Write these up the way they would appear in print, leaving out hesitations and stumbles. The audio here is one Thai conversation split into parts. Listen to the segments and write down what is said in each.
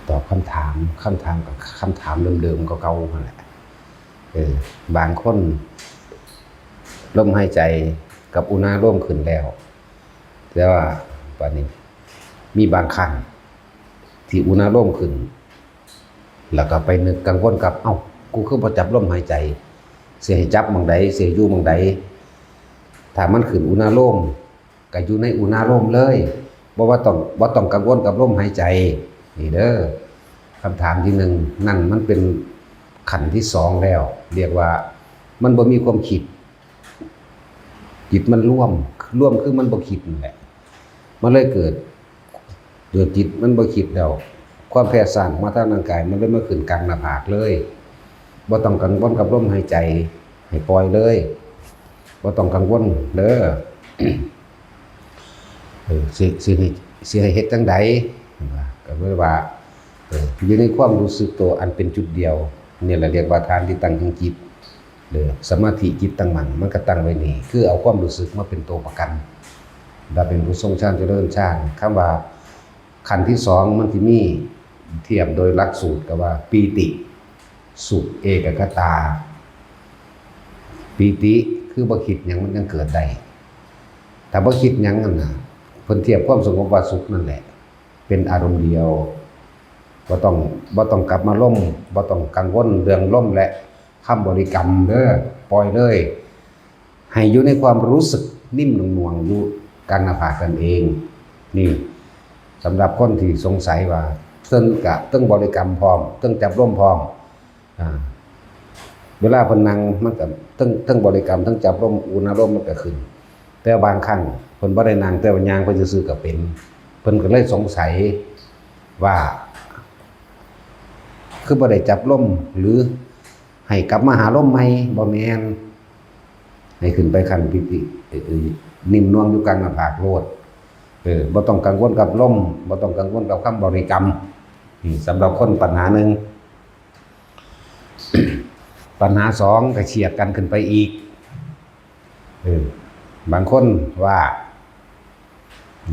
ตอบคำถามกับคำถามเดิมๆก็เก่าๆนั่นแหละบางคนลมหายใจกับอุณาร่วมขึ้นแล้วแต่ว่าป่านนี้มีบางครั้งที่อุณาร่วมขึ้นแล้วก็ไปนึกกังวลกับกูคือบ่จับลมหายใจเสียให้จับหม้องใดเสียอยู่หม้องใดถ้ามันขึ้นอุณาโลมก็อยู่ในอุณาโลมเลยบ่ต้องกังวลกับลมหายใจนี่เด้อคำถามที่หนึ่งนั่นมันเป็นขั้นที่สองแล้วเรียกว่ามันบ่มีความคิดจิตมันร่วมคือมันบ่คิดนั่นแหละมันเลยเกิดจิตมันบ่คิดแล้วความแพ้ซ่านมาทางร่างกายมันเลยมาขึ้นกลางหน้าผากเลยบ่ต้องกังวลกับลมหายใจให้ปล่อยเลยบ่ต้องกังวลเด้อ สิให้เฮ็ดจังใดก็เลยว่าอยู่ในความรู้สึกตัวอันเป็นจุดเดียวนี่แหละเรียกว่าทานที่ตั้งของจิตหรือสมาธิจิตตั้งมั่นมันก็ตั้งไว้นี่คือเอาความรู้สึกมาเป็นตัวประกันถ้าเป็นผู้ทรงฌานเจริญฌานคำว่าขั้นที่สองมันสิมีเทียบโดยหลักสูตรก็ว่าปีติสุขเอกคตาปีติคือบ่คิดหยังมันยังเกิดได้ถ้าบ่คิดหยังนั่นน่ะเพิ่นเทียบความสงบว่าสุขนั่นแหละเป็นอารมณ์เดียวบ่ต้องกลับมาล่มบ่ต้องกังวลเรื่องล่มและคำบริกรรมเด้อปล่อยเลยให้อยู่ในความรู้สึกนิ่มหน่วงๆอยู่กลางหน้าผากกันเองนี่สำหรับคนที่สงสัยว่าตึ้งบริกรรมพร้อมตึ้งจับร่มพร้อมเวลาเพิ่นนั่งมันก็ตึ้งบริกรรมตึ้งจับร่มอุณาร่มมันก็ขึ้นแต่บางครั้งเพิ่นบ่ได้นั่งแต่ว่าย่างเพิ่นซื่อๆก็เป็นเพิ่นก็เลยสงสัยว่าคือบ่ได้จับร่มหรือให้กลับมาหาร่มใหม่บ่แม่นให้ขึ้นไปขั้นปิตินิ่มนวลอยู่กลางหน้าผากโลดบ่ต้องกังวลกับลมบ่ต้องกังวลกับคำบริกรรมนี่สำหรับคนปัญหาหนึ่ง ปัญหาสองก็เฉียดกันขึ้นไปอีกบางคนว่า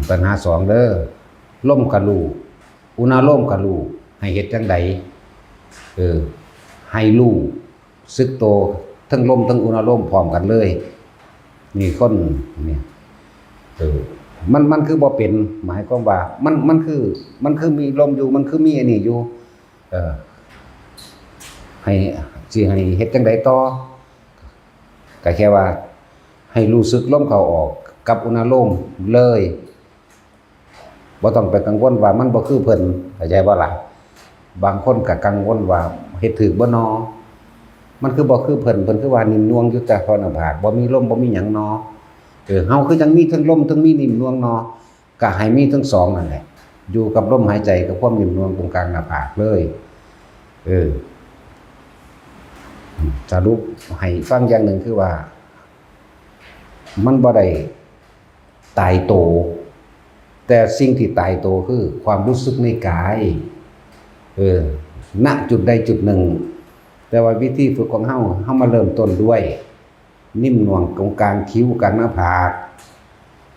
ปัญหาสองเด้อลมกะลูอุณาโลมกะลูให้เฮ็ดจังใดให้รู้สึกโตทั้งลมทั้งอุณาโลมพร้อมกันเลยนี่คนเนี่ยมันคือบ่เป็นหมายความว่ามันคือมีลมอยู่มันคือมีอันนี้อยู่ให้เฮ็ดจังไดต่อก็แค่ว่าให้รู้สึกลมเข้าออกกับอุณาโลมเลยบ่ต้องไปกังวลว่ามันบ่คือเพิ่นเข้าใจบ่ล่ะบางคนก็กังวลว่าเฮ็ดถูกบ่นอมันคือบ่คือเพิ่นคือว่านิ่มนวลอยู่แต่พอหน้าผากบ่มีลมบ่มีหยังนอเฮาคือจังมีทั้งลมทั้งมีนิ่มนวลนอก็ให้มีทั้งสองนั่นแหละอยู่กับลมหายใจกับความนิ่มนวลตรงกลางหน้าผากเลยสรุปให้ฟังอย่างหนึ่งคือว่ามันบ่ได้ตายโตแต่สิ่งที่ตายโตคือความรู้สึกในกายณจุดใดจุดหนึ่งแต่ว่าวิธีฝึกของเฮามาเริ่มต้นด้วยนิ่มนวลตรงกลางคิ้วกลางหน้าผาก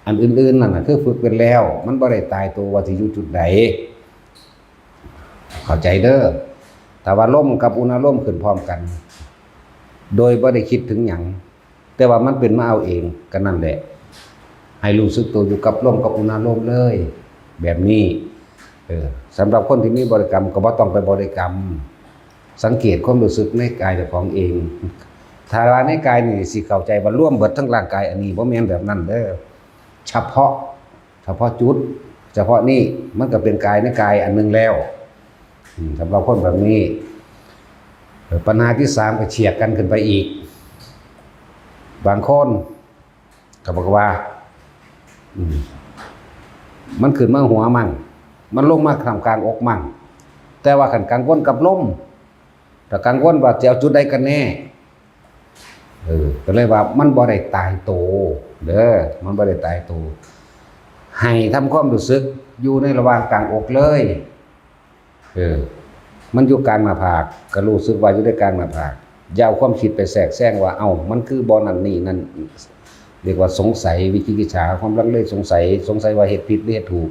อันอื่นๆนั่นน่ะคือฝึกเป็นแล้วมันบ่ได้ตายตัวว่าสิอยู่จุดใดเข้าใจเด้อแต่ว่าลมกับอุณาโลมขึ้นพร้อมกันโดยบ่ได้คิดถึงหยังแต่ว่ามันเป็นมาเอาเองก็นั่นแหละให้รู้สึกตัวอยู่กับลมกับอุณาโลมเลยแบบนี้สำหรับคนที่มีบริกรรมก็บ่ต้องไปบริกรรมสังเกตความรู้สึกในกายเจ้าของเองถ้าว่าในกายนี่สิเข้าใจว่าร่วมเบิดทั้งร่างกายอันนี้บ่แม่นแบบนั้นเด้อเฉพาะจุดเฉพาะนี่มันก็เป็นกายในกายอันนึงแล้วสำหรับคนแบบนี้ปัญหาที่สามก็เฉียดกันขึ้นไปอีกบางคนก็บอกว่ามันขึ้นมาหัวมั่งมันลงมาทำกลางอกมั่งแต่ว่าขันกังวลกับลมแต่กังวลว่าจะเอาจุดใดกันแน่ก็เลยว่ามันบ่ได้ตายโตเด้อมันบ่ได้ตายโตให้ทำความรู้สึกอยู่ในระหว่างกลางอกเลยมันอยู่กลางหน้าผากก็รู้สึกว่าอยู่ในกลางหน้าผากอย่าเอาความคิดไปแทรกแซงว่ามันคือบ่นั่นนี่นั่นเรียกว่าสงสัยวิจิกิจฉาความลังเลสงสัยว่าเฮ็ดผิดหรือเฮ็ดถูก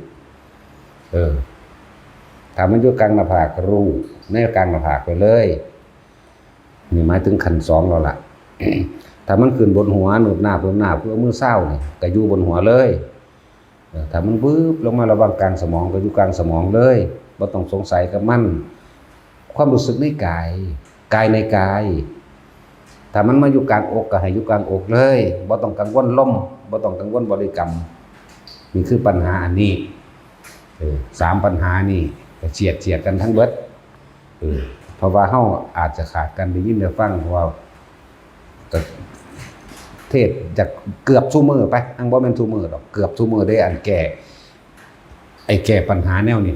ถ้ามันอยู่กลางหน้าผากก็รู้ในกลางหน้าผากไปเลยนี่หมายถึงขั้น2แล้วล่ะ ถ้ามันขึ้นบนหัวหนุบหน้าเพื่อมือเศร้านี่ก็อยู่บนหัวเลยถ้ามันบึ้บลงมาระวังกลางสมองก็อยู่กลางสมองเลยบ่ต้องสงสัยกับมันความรู้สึกในกายในกายถ้ามันมาอยู่กลางอกก็ให้อยู่กลางอกเลยบ่ต้องกังวลลมบ่ต้องกังวลบริกรรมนี่คือปัญหาอันนี้3ปัญหานี่ก็เฉียดกันทั้งเบิดเพราะว่าเฮาอาจจะขาดกันได้ยินได้ฟังเพราะว่าเทศจากเกือบซุมื้อไปอังบ่แม่นซุมื้อดอกเกือบซุมื้อได้อันแก้ปัญหาแนวนี้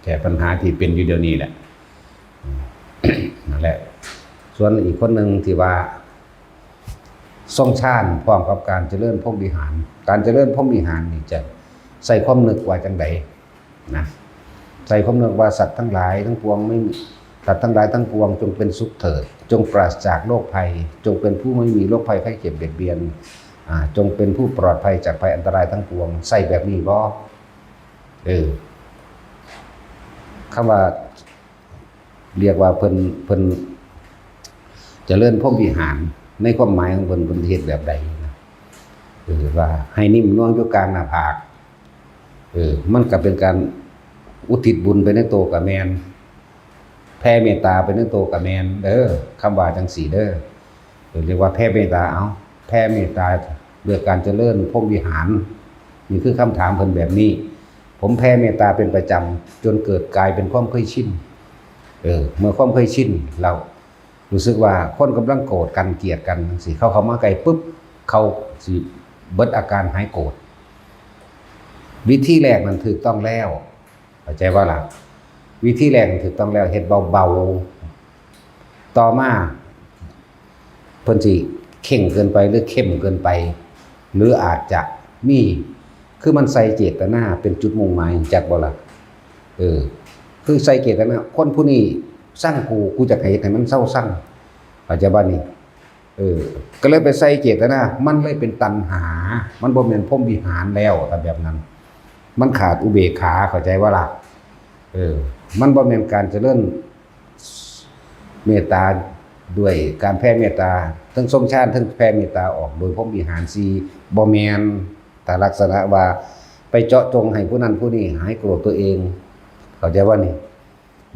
แก้ปัญหาที่เป็นอยู่เดี๋ยวนี้แหละนั่นแหละส่วนอีกคนหนึ่งที่ว่าทรงชาญพร้อมกับการเจริญพรหมวิหารการเจริญพรหมวิหารนี่จะใส่ความนึกว่าจังไดนะใส่ความนึกว่าสัตว์ทั้งหลายทั้งปวงไม่สัตว์ทั้งหลายทั้งปวงจงเป็นสุขเถิดจงปราศจากโรคภัยจงเป็นผู้ไม่มีโรคภัยไข้เจ็บเบียดเบียนจงเป็นผู้ปลอดภัยจากภัยอันตรายทั้งปวงใส่แบบนี้บ่คำว่าเรียกว่าเพิ่นเจริญพรหมวิหารในความหมายของเพิ่นเฮ็ดแบบใดนะว่าให้นิ่มนวลอยู่กลางหน้าผากมันก็เป็นการอุทิศบุญไปในตัวกับแมนแผ่เมตตาไปในตัวกับแมนคำว่าจังสีเรียกว่าแผ่เมตตาเอาแผ่เมตตาด้วยการเจริญพรหมวิหารนี่คือคำถามเพิ่นแบบนี้ผมแผ่เมตตาเป็นประจำจนเกิดกลายเป็นความเคยชินเมื่อความเคยชินเรารู้สึกว่าคนกำลังโกรธกันเกลียดกันสิเข้ามาไกลปุ๊บเขาสิเบิดอาการหายโกรธวิธีแรกมันถูกต้องแล้วเข้าใจว่าล่ะวิธีแรกมันถูกต้องแล้วเฮ็ดเบาๆต่อมาเพิ่นสิเข่งเกินไปหรือเข้มเกินไปหรืออาจจะมีคือมันใส่เจตนาเป็นจุดมุ่งหมายจักบ่ล่ะคือใส่เจตนาคนผู้นี้สร้างกูจะให้มันเศร้าสั่งเข้าใจบ่นี่ก็เลยไปใส่เจตนามันเลยเป็นตัณหามันบ่แม่นพรหมวิหารแล้วถ้าแบบนั้นมันขาดอุเบกขาเข้าใจว่าล่ะมันบ่แม่นการเจริญเมตตาด้วยการแผ่เมตตาทั้งทรงชาติทั้งแผ่เมตตาออกโดยพรหมวิหาร4บ่แม่นแต่ลักษณะว่าไปเจาะจงให้ผู้นั้นผู้นี้หายโกรธตัวเองเข้าใจว่านี่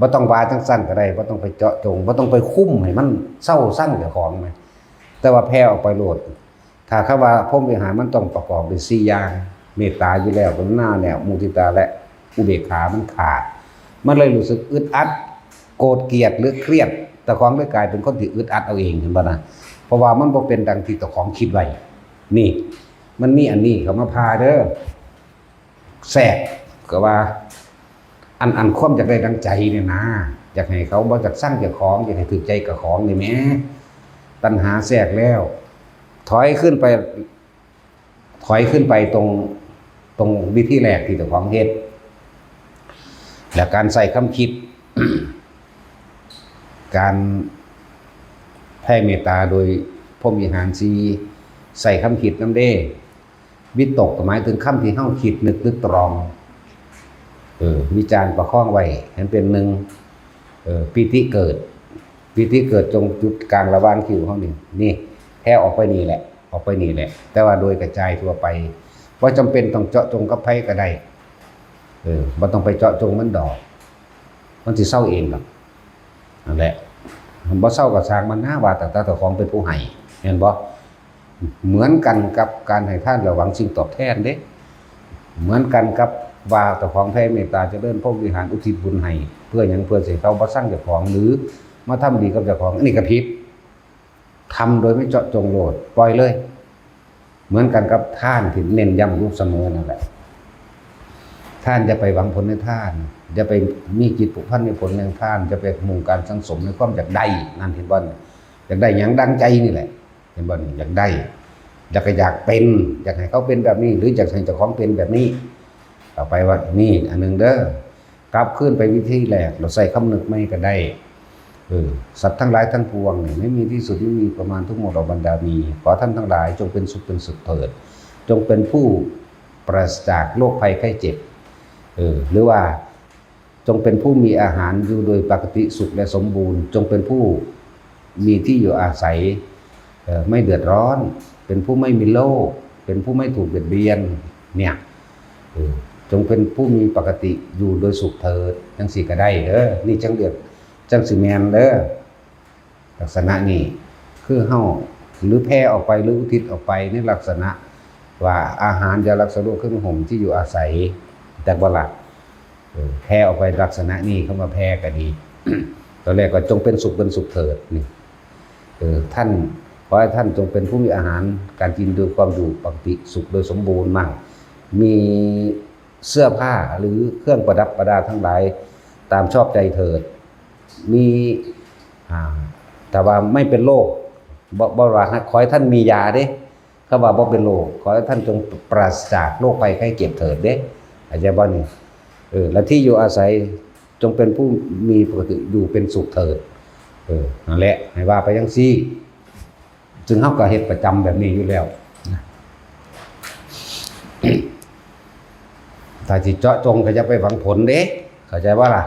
บ่ต้องว่าจังซั่นก็ได้บ่ต้องไปเจาะจงบ่ต้องไปคุ้มให้มันเศร้าสั่งเจ้าของมั้ยแต่ว่าแผ่ออกไปโลดถ้าคำว่าพรหมวิหารมันต้องประกอบด้วย4อย่างเมตตาอยู่แล้วกรุณาแล้วมุทิตาและอุเบกขามันขาดมันเลยรู้สึกอึดอัดโกรธเกลียดหรือเครียดแต่ของเลยกลายเป็นคนที่อึดอัดเอาเองเห็นบ่นะเพราะว่ามันบ่เป็นดังที่เจ้าของคิดไว้นี่มันมีอันนี้เขามาพาแทรกก็ว่าอันความอยากได้ดังใจเนี่ยนะอยากให้เขาบ่จักสร้างเจ้าของอยากให้ถูกใจกับของนี่แหมตัณหาแทรกแล้วถอยขึ้นไปตรงวิธีแรกที่เจ้าของเฮ็ดและการใส่คำคิด การแผ่เมตตาโดยพรหมวิหาร4ใส่คำคิดนำเด้วิตกหมายถึงคำที่เฮาคิดนึกตรองวิจารณ์ประคองไว้ให้เป็นหนึ่งปิติเกิดจงจุดกลางระหว่างคิ้วเฮานี่แผ่ออกไปนี่แหละแต่ว่าโดยกระจายทั่วไปบ่จำเป็นต้องเจาะจงกับไผก็ได้บ่ต้องไปเจาะจงมันดอกมันสิเศร้าเองหรอกนั่นแหละบ่เศร้าก็สร้างมันหน้าว่าแต่เจ้าของเป็นผู้ให้เห็นบ่เหมือนกันกับการให้ทานระหวังสิ่งตอบแทนเด้เหมือนกันกับว่าเจ้าของแผ่เมตตาเจริญพรหมวิหารอุทิศบุญให้เพื่อหยังเพื่อสิเขาบ่สั่งเจ้าของหรือมาทำดีกับเจ้าของอันนี้ก็ผิดทำโดยไม่เจาะจงโลดปล่อยเลยเหมือนกันกับท่านที่เน้นย้ำรูปเสมอนั่นแหละท่านจะไปหวังผลในท่านจะไปมีจิตผูกพันในผลแห่งท่านจะไปมุ่งการสังสมในความอยากได้นั่นเห็นบ่อยากได้หยังดังใจนี่แหละเห็นบ่อยากได้อยากเป็นอยากให้เขาเป็นแบบนี้หรืออยากให้เจ้าของเป็นแบบนี้ต่อไปว่านี่อันนึงกลับขึ้นไปวิธีแรกเราใส่คำนึกไม่ก็ได้สัตว์ทั้งหลายทั้งปวงไม่มีที่สุดไม่มีประมาณทุกหมดเราบรรดามีขอท่านทั้งหลายจงเป็นสุขเป็นสุขเถิดจงเป็นผู้ปราศจากโรคภัยไข้เจ็บหรือว่า จงเป็นผู้มีอาหารอยู่โดยปกติสุขและสมบูรณ์จงเป็นผู้มีที่อยู่อาศัยไม่เดือดร้อนเป็นผู้ไม่มีโรคเป็นผู้ไม่ถูกเบียดเบียนเนี่ยจงเป็นผู้มีปกติอยู่โดยสุขเถิดจังสิก็ได้นี่จังเดือดจังสิแมนลักษณะนี้คือเฮาหรือแผ่ออกไปหรืออุทิศออกไปในลักษณะว่าอาหารจะรักษาโรคเครื่องห่มที่อยู่อาศัยแต่บ่ล่ะแผ่ออกไปลักษณะนี้เข้ามาแผ่ก็ดี ตอนแรกก็จงเป็นสุขเถิดนี่ท่านขอให้ท่านจงเป็นผู้มีอาหารการกินโดยความอยู่ปกติสุขโดยสมบูรณ์มั่งมีเสื้อผ้าหรือเครื่องประดับประดาทั้งหลายตามชอบใจเถิดมีแต่ว่าไม่เป็นโรคบ่ว่าขอให้ท่านมียาเด้เขาว่าบ่เป็นโรคขอให้ท่านจงปราศจากโรคภัยไข้เจ็บเถิดเด้อาจจะบ่นี่และที่อยู่อาศัยจงเป็นผู้มีปกติอยู่เป็นสุขเถิดนั่นแหละให้ว่าไปจังซี่จึงเฮาก็เฮ็ดประจำแบบนี้อยู่แล้วถ้าสิเจาะจงก็จะไปหวังผลเด้เข้าใจบ่ล่ะ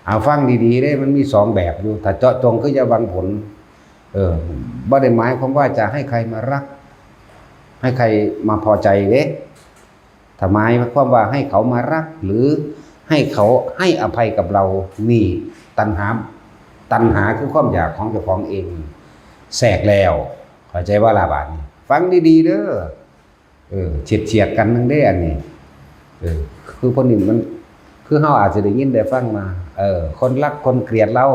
เอาฟังดีๆเด้มันมี2แบบอยู่ถ้าเจาะจงคือจะหวังผลบ่ได้หมายความว่าจะให้ใครมารักให้ใครมาพอใจเด้ถ้าหมายความว่าให้เขามารักหรือให้เขาให้อภัยกับเรานี่ตัณหาคือความอยากของเจ้าของเองแทรกแล้วเข้าใจว่าล่ะบาดนี้ฟังดีๆเด้อเฉียดกันนึงได้อันนี้คือคนนี้มันคือเฮาอาจจะได้ยินได้ฟังมาคนรักคนเกลียดเรา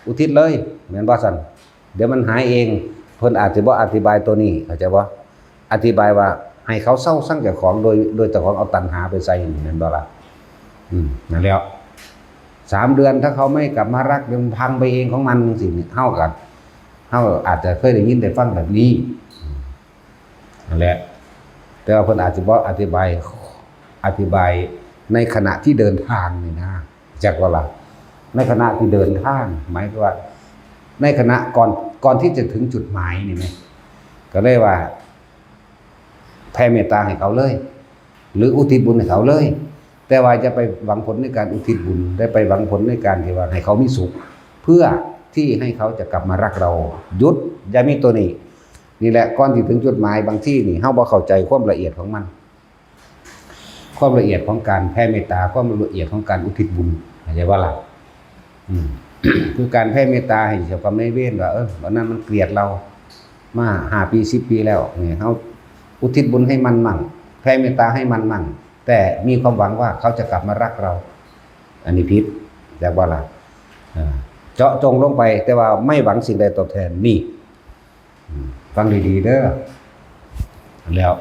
อุทิศเลยแม่นบ่ซั่นเดี๋ยวมันหายเองเพิ่นอาจจะบ่อธิบายตัวนี้เข้าใจบ่อธิบายว่าให้เขาเศร้าสั่งเจ้าของโดยเจ้าของเอาตัณหาไปใส่แม่นบ่ล่ะนั่นแล้ว3 เดือนถ้าเขาไม่กลับมารักมันพังไปเองของมันจังซี่นี่เฮาอาจจะเคยได้ยินได้ฟังแบบนี้นั่นแหละแต่ว่าเพิ่นอาจจะบ่อธิบายในขณะที่เดินทางนี่นะจักว่าล่ะในขณะที่เดินทางหมายถึงว่าในขณะก่อนที่จะถึงจุดหมายนี่มั้ยก็เลยว่าแผ่เมตตาให้เขาเลยหรืออุทิศบุญให้เขาเลยแต่ว่าจะไปหวังผลในการอุทิศบุญได้ไปหวังผลในการที่ว่าให้เขามีสุขเพื่อที่ให้เขาจะกลับมารักเราหยุดอย่ามีตัวนี้นี่แหละก่อนที่ถึงจุดหมายบางที่นี่เฮาบ่เข้าใจความละเอียดของมันความละเอียดของการแผ่เมตตาความละเอียดของการอุทิศบุญเข้าใจว่าล่ะคือการแผ่เมตตาให้เจ้ากรรมนายเวรว่าวันนั้นมันเกลียดเรามา5 ปี10 ปีแล้วนี่เฮาอุทิศบุญให้มันมั่งแผ่เมตตาให้มันมั่งแต่มีความหวังว่าเขาจะกลับมารักเราอันนี้ผิดแต่ว่าล่ะเจาะจงลงไปแต่ว่าไม่หวังสิ่งใดตอบแทนนี่ฟังดีๆเด้อแล้ว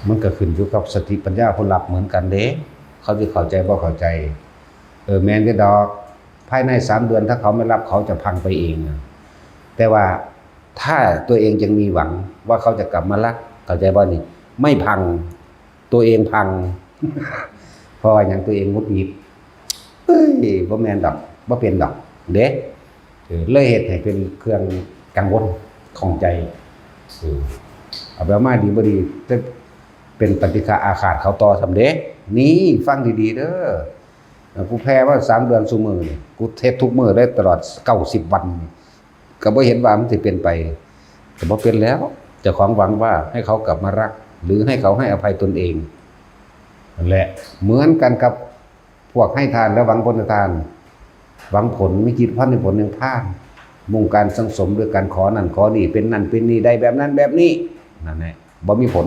มันก็ขึ้นอยู่กับสติปัญญาผู้รับเหมือนกันเด้เขาสิเข้าใจบ่เข้าใจแม่นก็ดอกภายใน3 เดือนถ้าเขาไม่รับเขาจะพังไปเองแต่ว่าถ้าตัวเองยังมีหวังว่าเขาจะกลับมารักเข้าใจบ่นี่ไม่พังตัวเองพัง เพราะว่าอย่างตัวเองงุดหงิดบ่แม่นดอกบ่เป็นดอกเด้เลยเฮ็ดให้เป็นเครื่องกังวลของใจเอาไปมาดีบ่ดีเป็นปฏิฆาอาฆาตเขาต่อสำเร็จนี่ฟังดีๆเด้อกูแพ้ว่า3 เดือนซุมื้อนี่กูเทศทุกมื้อได้ตลอด90 วันก็บ่เห็นว่ามันสิเป็นไปก็บ่เป็นแล้วเจ้าของหวังว่าให้เขากลับมารักหรือให้เขาให้อภัยตนเองนั่นแหละเหมือนกันกับพวกให้ทานและหวังผลทานหวังผลมีจิตพันในผลแห่งทานมุ่งการสังสมด้วยการขอนั่นขอนี่เป็นนั่นเป็นนี่ได้แบบนั้นแบบนี้นั่นแหละบ่มีผล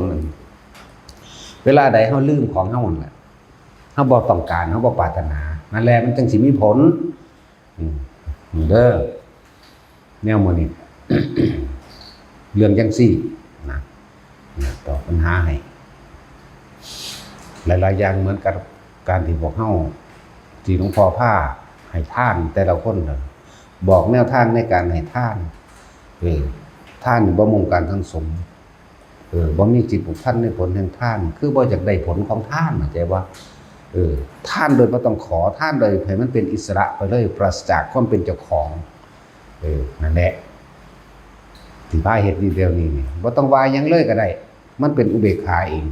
เวลาใดเฮาลืมของเฮานั่นแหละเฮาบ่ต้องการเฮาบ่ปรารถนานั่นแหละมันจังสิมีผลเด้อแนวมื้อนี้ เรื่องจังซี่นะตอบปัญหาให้หลายๆอย่างเหมือนกับการที่บอกเฮาที่หลวงพ่อพาให้ทานแต่ละคนบอกแนวทางในการให้ทานทานบ่มุ่งการสังสมบ่มีจิตผูกพันในผลแห่งทานคือบ่อยากได้ผลของทานเข้าใจว่าทานโดยบ่ต้องขอทานโดยให้มันเป็นอิสระไปเลยปราศจากความเป็นเจ้าของนั่นแหละที่พาเฮ็ดนี่เดียวนี้บ่ต้องว่าหยังเลยก็ได้มันเป็นอุเบกขาเอง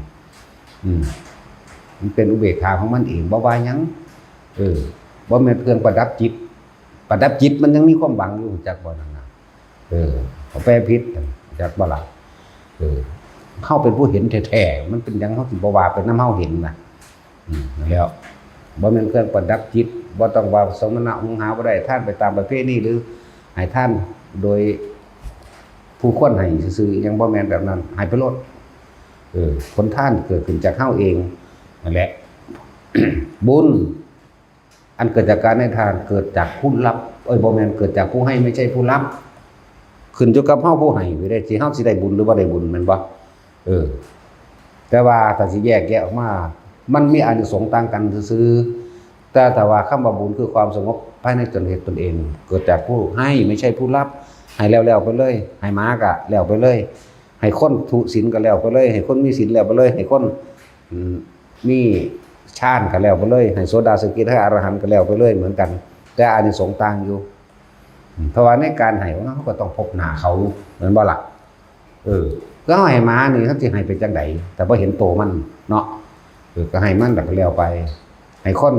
มันเป็นอุเบกขาของมันเองบ่ว่าหยังบ่แม่นเครื่องประดับจิตมันยังมีความหวังอยู่จักบ่นั่นน่ะเอาแปรพิษจักบ่ล่ะเฮาเป็นผู้เห็นแท้ๆมันเป็นหยังเฮาสิบ่ว่าเป็นน้ำเฮาเห็นน่ะแล้วบ่แม่นเครื่องประดับจิตบ่ต้องว่าสมณะหุงหาบ่ได้ท่านไปตามประเพณีหรือให้ท่านโดยผู้ควรให้ซื่อๆยังบ่แม่นแบบนั้นให้ไปโลดผลท่านเกิดขึ้นจากเฮาเองนั่นแหละ บุญอันเกิดจากการให้ทานเกิดจากผู้รับบ่แม่นเกิดจากผู้ให้ไม่ใช่ผู้รับขึ้นอยู่กับเฮาผู้ให้ไปได้สิเฮาสิได้บุญหรือบ่ได้บุญแม่นบ่แต่ว่าถ้าสิแยกแยะออกมามันมีอานิสงส์ต่างกันซื่อๆแต่ถ้าว่าคำว่าบุญคือความสงบภายในตนเหตุตนเองเกิดจากผู้ให้ไม่ใช่ผู้รับให้แล้วๆไปเลยให้หมาก็แล้วไปเลยให้คนทุศีลก็แล้วไปเลยให้คนมีศีลแล้วไปเลยให้คนมีฌานก็แล้วไปเลยให้โสดาสกิทาอรหันต์ก็แล้วไปเลยเหมือนกันแต่อานิสงส์ต่างอยู่เพราะว่าในการให้เขาก็ต้องพบหน้าเขาเหมือนบ่ล่ะก็ให้หมานี่เขาสิให้ไปจังไดแต่บ่เห็นโตมันเนาะก็ให้มันก็แล้วไปให้คน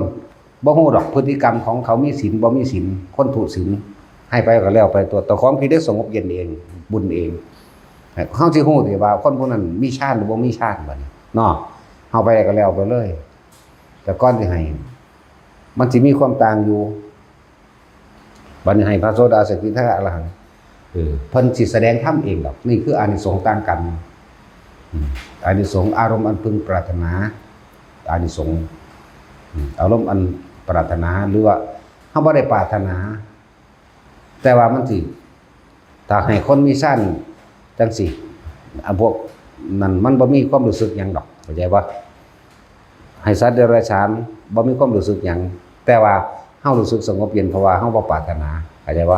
บ่ฮู้ดอกพฤติกรรมของเขามีศีลบ่มีศีลคนทุศีลให้ไปก็แล้วไปตัวของพี่ได้สงบเย็นเองบุญเองเฮาสิฮู้ติว่าคนพวกนั้นมีฌานหรือบ่มีฌานบัดนี้เนาะเฮาไปก็แล้วไปเลยแต่ก่อนสิให้มันสิมีความต่างอยู่บัดนี้ให้พระโสดาสกิทาอรหันต์เพิ่นสิแสดงธรรมเองดอกนี่คืออานิสงส์ต่างกันอานิสงส์อารมณ์อันพึงปรารถนาอานิสงส์อารมณ์อันปรารถนาหรือว่าเฮาบ่ได้ปรารถนาแต่ว่ามันสิถ้าให้คนมีฌานจังซี่พวกนั้นมันบ่มีความรู้สึกหยังดอกเข้าใจบ่ให้สัตว์เดรัจฉานบ่มีความรู้สึกหยังแต่ว่าเฮารู้สึกสงบเย็นเพราะว่าเฮาบ่ปรารถนาเข้าใจบ่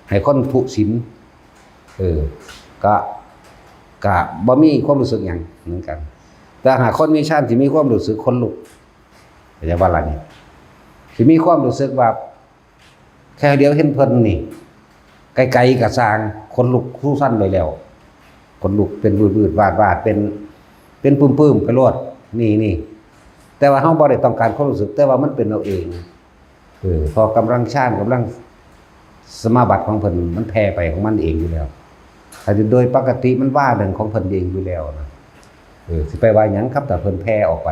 ให้คนทุศีลก็บ่มีความรู้สึกหยังเหมือนกันแต่หากคนมีฌานสิมีความรู้สึกคนลุกเข้าใจบ่ล่ะนี่สิมีความรู้สึกว่าแค่เดียวเห็นเพิ่นนี่ไกลๆก็สร้างคนลุกสู้สั้นไปแล้วคนลุกเป็นวืดๆวาดๆเป็นปื้มๆไปโลดนี่แต่ว่าเฮาบ่ได้ต้องการความรู้สึกแต่ว่ามันเป็นเอาเองพอกำลังฌานกำลังสมาบัติของเพิ่นมันแผ่ไปของมันเองอยู่แล้วถ้าโดยปกติมันว่าเรื่องของเพิ่นเองอยู่แล้วนะสิไปว่าหยังครับแต่เพิ่นแผ่ออกไป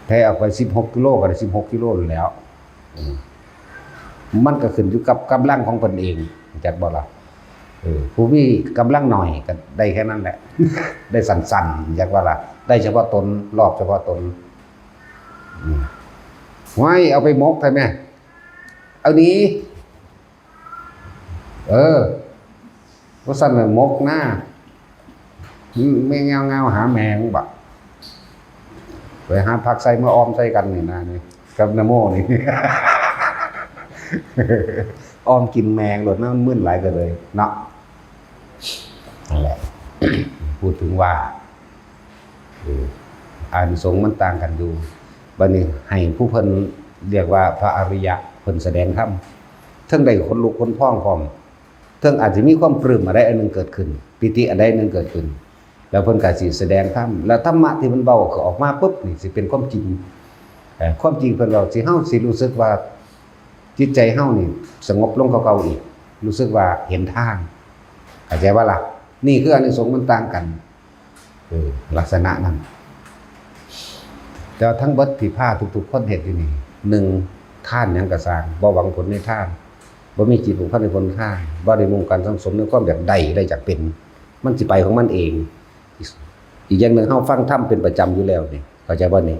แผ่ออกไป16กิโลก็ได้16กิโลอยู่แล้วมันก็ขึ้นอยู่กับกำลังของเพิ่นเองจักบ่ล่ะผู้มีกำลังหน่อยก็ได้แค่นั้นแหละ ได้สั่นๆจักว่าล่ะได้เฉพาะตนรอบเฉพาะตนไว้เอาไปมกใช่ไหมเอานี้ว่าสั่นเลยมกหน้าไม่เงาหาแมงบะไปหาผักใส่มาออมใส่กันนี่นะนี่กับนโมนี่ ออมกินแมงหลดนั่นมึนหลายกันเลยเนาะนั่นแหละ พูดถึงว่าอานิสงส์มันต่างกันอยู่บัดนี้ให้ผู้เพิ่นเรียกว่าพระอริยะเพิ่นแสดงธรรมเทิงได้คนลุกคนพองพร้อมเทิงอาจจะมีความปลื้มอะไรอันนึงเกิดขึ้นปิติอะไรนึงเกิดขึ้นแล้วเพิ่นก็สิแสดงธรรมแล้วธรรมะที่มันเบาก็ออกมาปุ๊บนี่สิเป็นความจริงความจริงเพิ่นเราสิเฮาสิรู้สึกว่าจิตใจเฮานี่สงบลงเก่าๆอีกรู้สึกว่าเห็นทางเข้าใจว่าล่ะนี่คืออานิสงส์มันต่างกันลักษณะนั้นแต่ทั้งเบิดที่พาทุกๆคนเฮ็ดอยู่นี่1ท่านหยังก็สร้างบ่หวังผลในท่านบ่มีจิตผูกพันในผลท่านบ่ได้มุ่งการสังสมในความอยากได้จากเป็นมันสิไปของมันเองอีกอย่างนึงเฮาฟังธรรมเป็นประจำอยู่แล้วนี่เข้าใจบ่นี่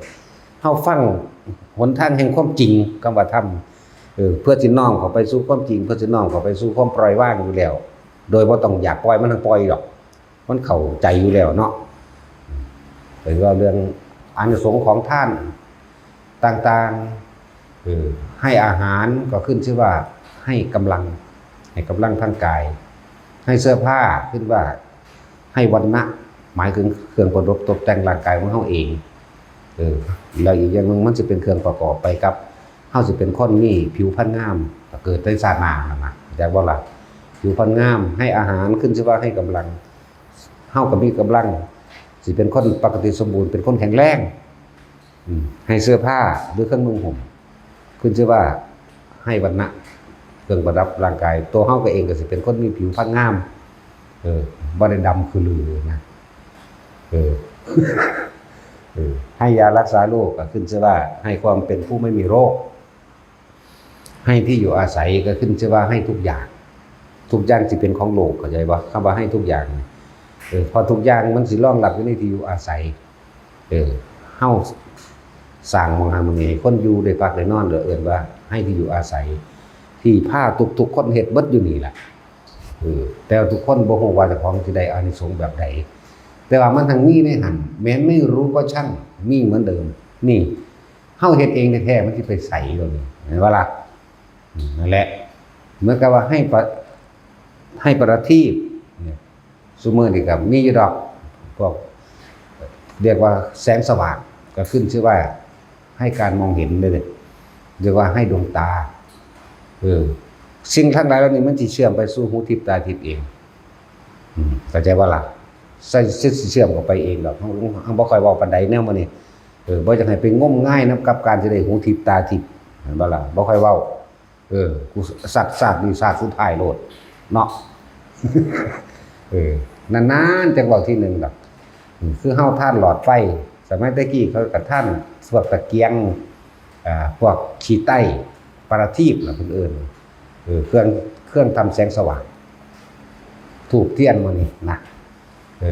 เฮาฟังหนทางแห่งความจริงคำว่าธรรมเพื่อสิน้อมเข้าไปสู่ความจริงเพื่อสิน้อมเข้าไปสู่ความปล่อยวางอยู่แล้วโดยบ่ต้องอยากปล่อยมันทั้งปล่อยหรอกมันเข้าใจอยู่แล้วเนาะเป็นว่าเรื่องอานิสงส์ของท่านต่างๆให้อาหารก็ขึ้นชื่อว่าให้กำลังทางกายให้เสื้อผ้าขึ้นว่าให้วรรณะหมายถึงเครื่องประดับตกแต่งร่างกายของเฮาเองแล้วอีกอย่างนึงมันจะเป็นเครื่องประกอบไปกับเฮาสิเป็นคนมีผิวพรรณงามเกิดในชาติหน้านะแต่ว่าล่ะผิวพรรณงามให้อาหารขึ้นชื่อว่าให้กำลังเฮาก็มีกำลังส สิเป็นคนปกติสมบูรณ์เป็นคนแข็งแรงให้เสื้อผ้าหรือเครื่องนุ่งห่มขึ้นชื่อว่าให้วรรณะเครื่องประดับร่างกายตัวเฮาก็เองก็สิเป็นคนมีผิวพรรณงามบ่ได้ดำคือลือนะให้ยารักษาโรคก็ขึ้นชื่อว่าให้ความเป็นผู้ไม่มีโรคให้ที่อยู่อาศัยก็ขึ้นชื่อว่าให้ทุกอย่างสิเป็นของโลกเข้าใจบ่คำว่าให้ทุกอย่างพอทุกอย่างมันสิรองรับอยู่ในที่อยู่อาศัยเฮาสร้างมองหามื้อนี้คนอยู่ได้พักได้นอนเอิ้นว่าให้ที่อยู่อาศัยที่ผ้าทุกคนเฮ็ดเบิดอยู่นี่แหละแต่ทุกคนบ่ฮู้ว่าเจ้าของสิได้อานิสงส์แบบใดแต่ว่ามันทั้งมีในหันแม้นไม่รู้ก็ช่างมีเหมือนเดิมนี่เฮาเฮ็ดเองแท้ๆมันสิไปใส่ตรงนี้เห็นบ่ล่ะนั่นแหละเหมือนกับว่าให้ประทีปซุมื้อนี่ก็มีอยู่ดอกพวกเรียกว่าแสงสว่างก็ขึ้นชื่อว่าให้การมองเห็นเลยเรียกว่าให้ดวงตาสิ่งทั้งหลายเหล่านี้มันสิเชื่อมไปสู่หูทิพย์ตาทิพย์เองเข้าใจว่าล่ะใส่เชื่อมเข้าไปเองดอกเฮาบ่ค่อยเว้าปานใดแนวมื้อนี้บ่จักให้ไปงมง่ายนำกับการสิได้หูทิพย์ตาทิพย์เห็นบ่ล่ะบ่ค่อยเว้ากูสักนี่ซากสุดท้ายโลดเนาะนานๆจังเว้าทีนึงดอกคือเฮาท่านหลอดไฟสมัยตะกี้เขาก็ท่านพวกตะเกียงพวกขี้ใต้ประทีปน่ะเพิ่นเอิ้นเครื่องทำแสงสว่างถูกเทียนมื้อนี้นะ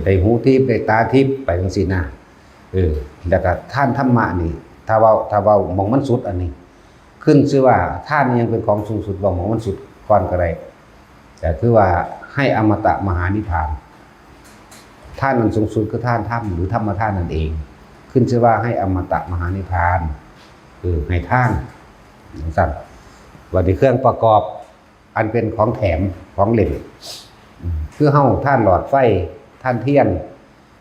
ได้หูทิพย์ได้ตาทิพย์ไปจังซี่นะแล้วก็ท่านธรรมะนี่ถ้าเว้ามองมันสุดอันนี้ขึ้นชื่อว่าท่านยังเป็นของสูงสุดบ่มองมันสุดก่อนก็ได้แต่คือว่าให้อมตะมหานิพพานท่านนั้นสูงสุดคือท่านธรรมหรือธรรมท่านนั่นเองขึ้นชื่อว่าให้อมตะมหานิพพานให้ท่านสั่นว่าในเครื่องประกอบอันเป็นของแถมของเล่นคือเฮาท่านหลอดไฟท่านเทียน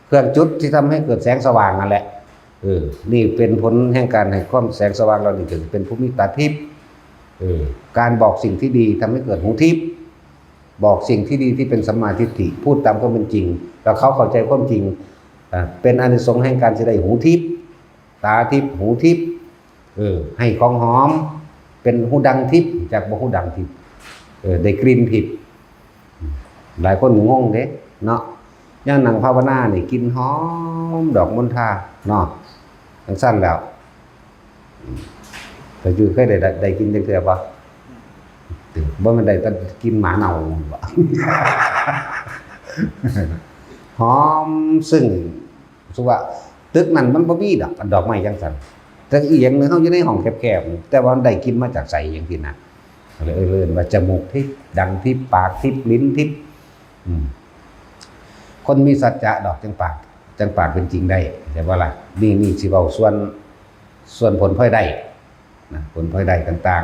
เครื่องจุดที่ทำให้เกิดแสงสว่างนั่นแหละนี่เป็นผลแห่งการให้ความแสงสว่างเรานี่ถึงเป็นภูมิตาทิพย์การบอกสิ่งที่ดีทำให้เกิดหูทิพย์บอกสิ่งที่ดีที่เป็นสัมมาทิฏฐิพูดตามความเป็นจริงแล้วเขาเข้าใจความจริงเป็นอานิสงส์แห่งการจะได้หูทิพย์ตาทิพย์หูทิพย์ให้ของหอมเป็นหูดังทิพย์จากบ่หูดังทิพย์ได้กลิ่นทิพย์หลายคนงงเด้เนาะย่างนั่งภาวนานี่กินหอมดอกมณฑาเนาะจังซั่นแล้วแต่อยู่เคยได้กินจังเทื่อบ่บ่แม่นได้แต่กินหมาเน่าบ่หอมซึ่งสุว่าตึกนั้นมันบ่มีดอกไม้จังซั่นแต่อีหยังนึงเฮาอยู่ในห้องแคบๆแต่ว่าได้กินมาจากไสจังซี่นะเลยเอิ้นว่าจมูกทิพย์ดังทิพย์ปากทิพย์ลิ้นทิพย์คนมีสัจจะดอกจังปากเป็นจริงได้แต่ว่าล่ะนี่สิเว้าส่วนผลพลอยได้นะผลพลอยได้ต่าง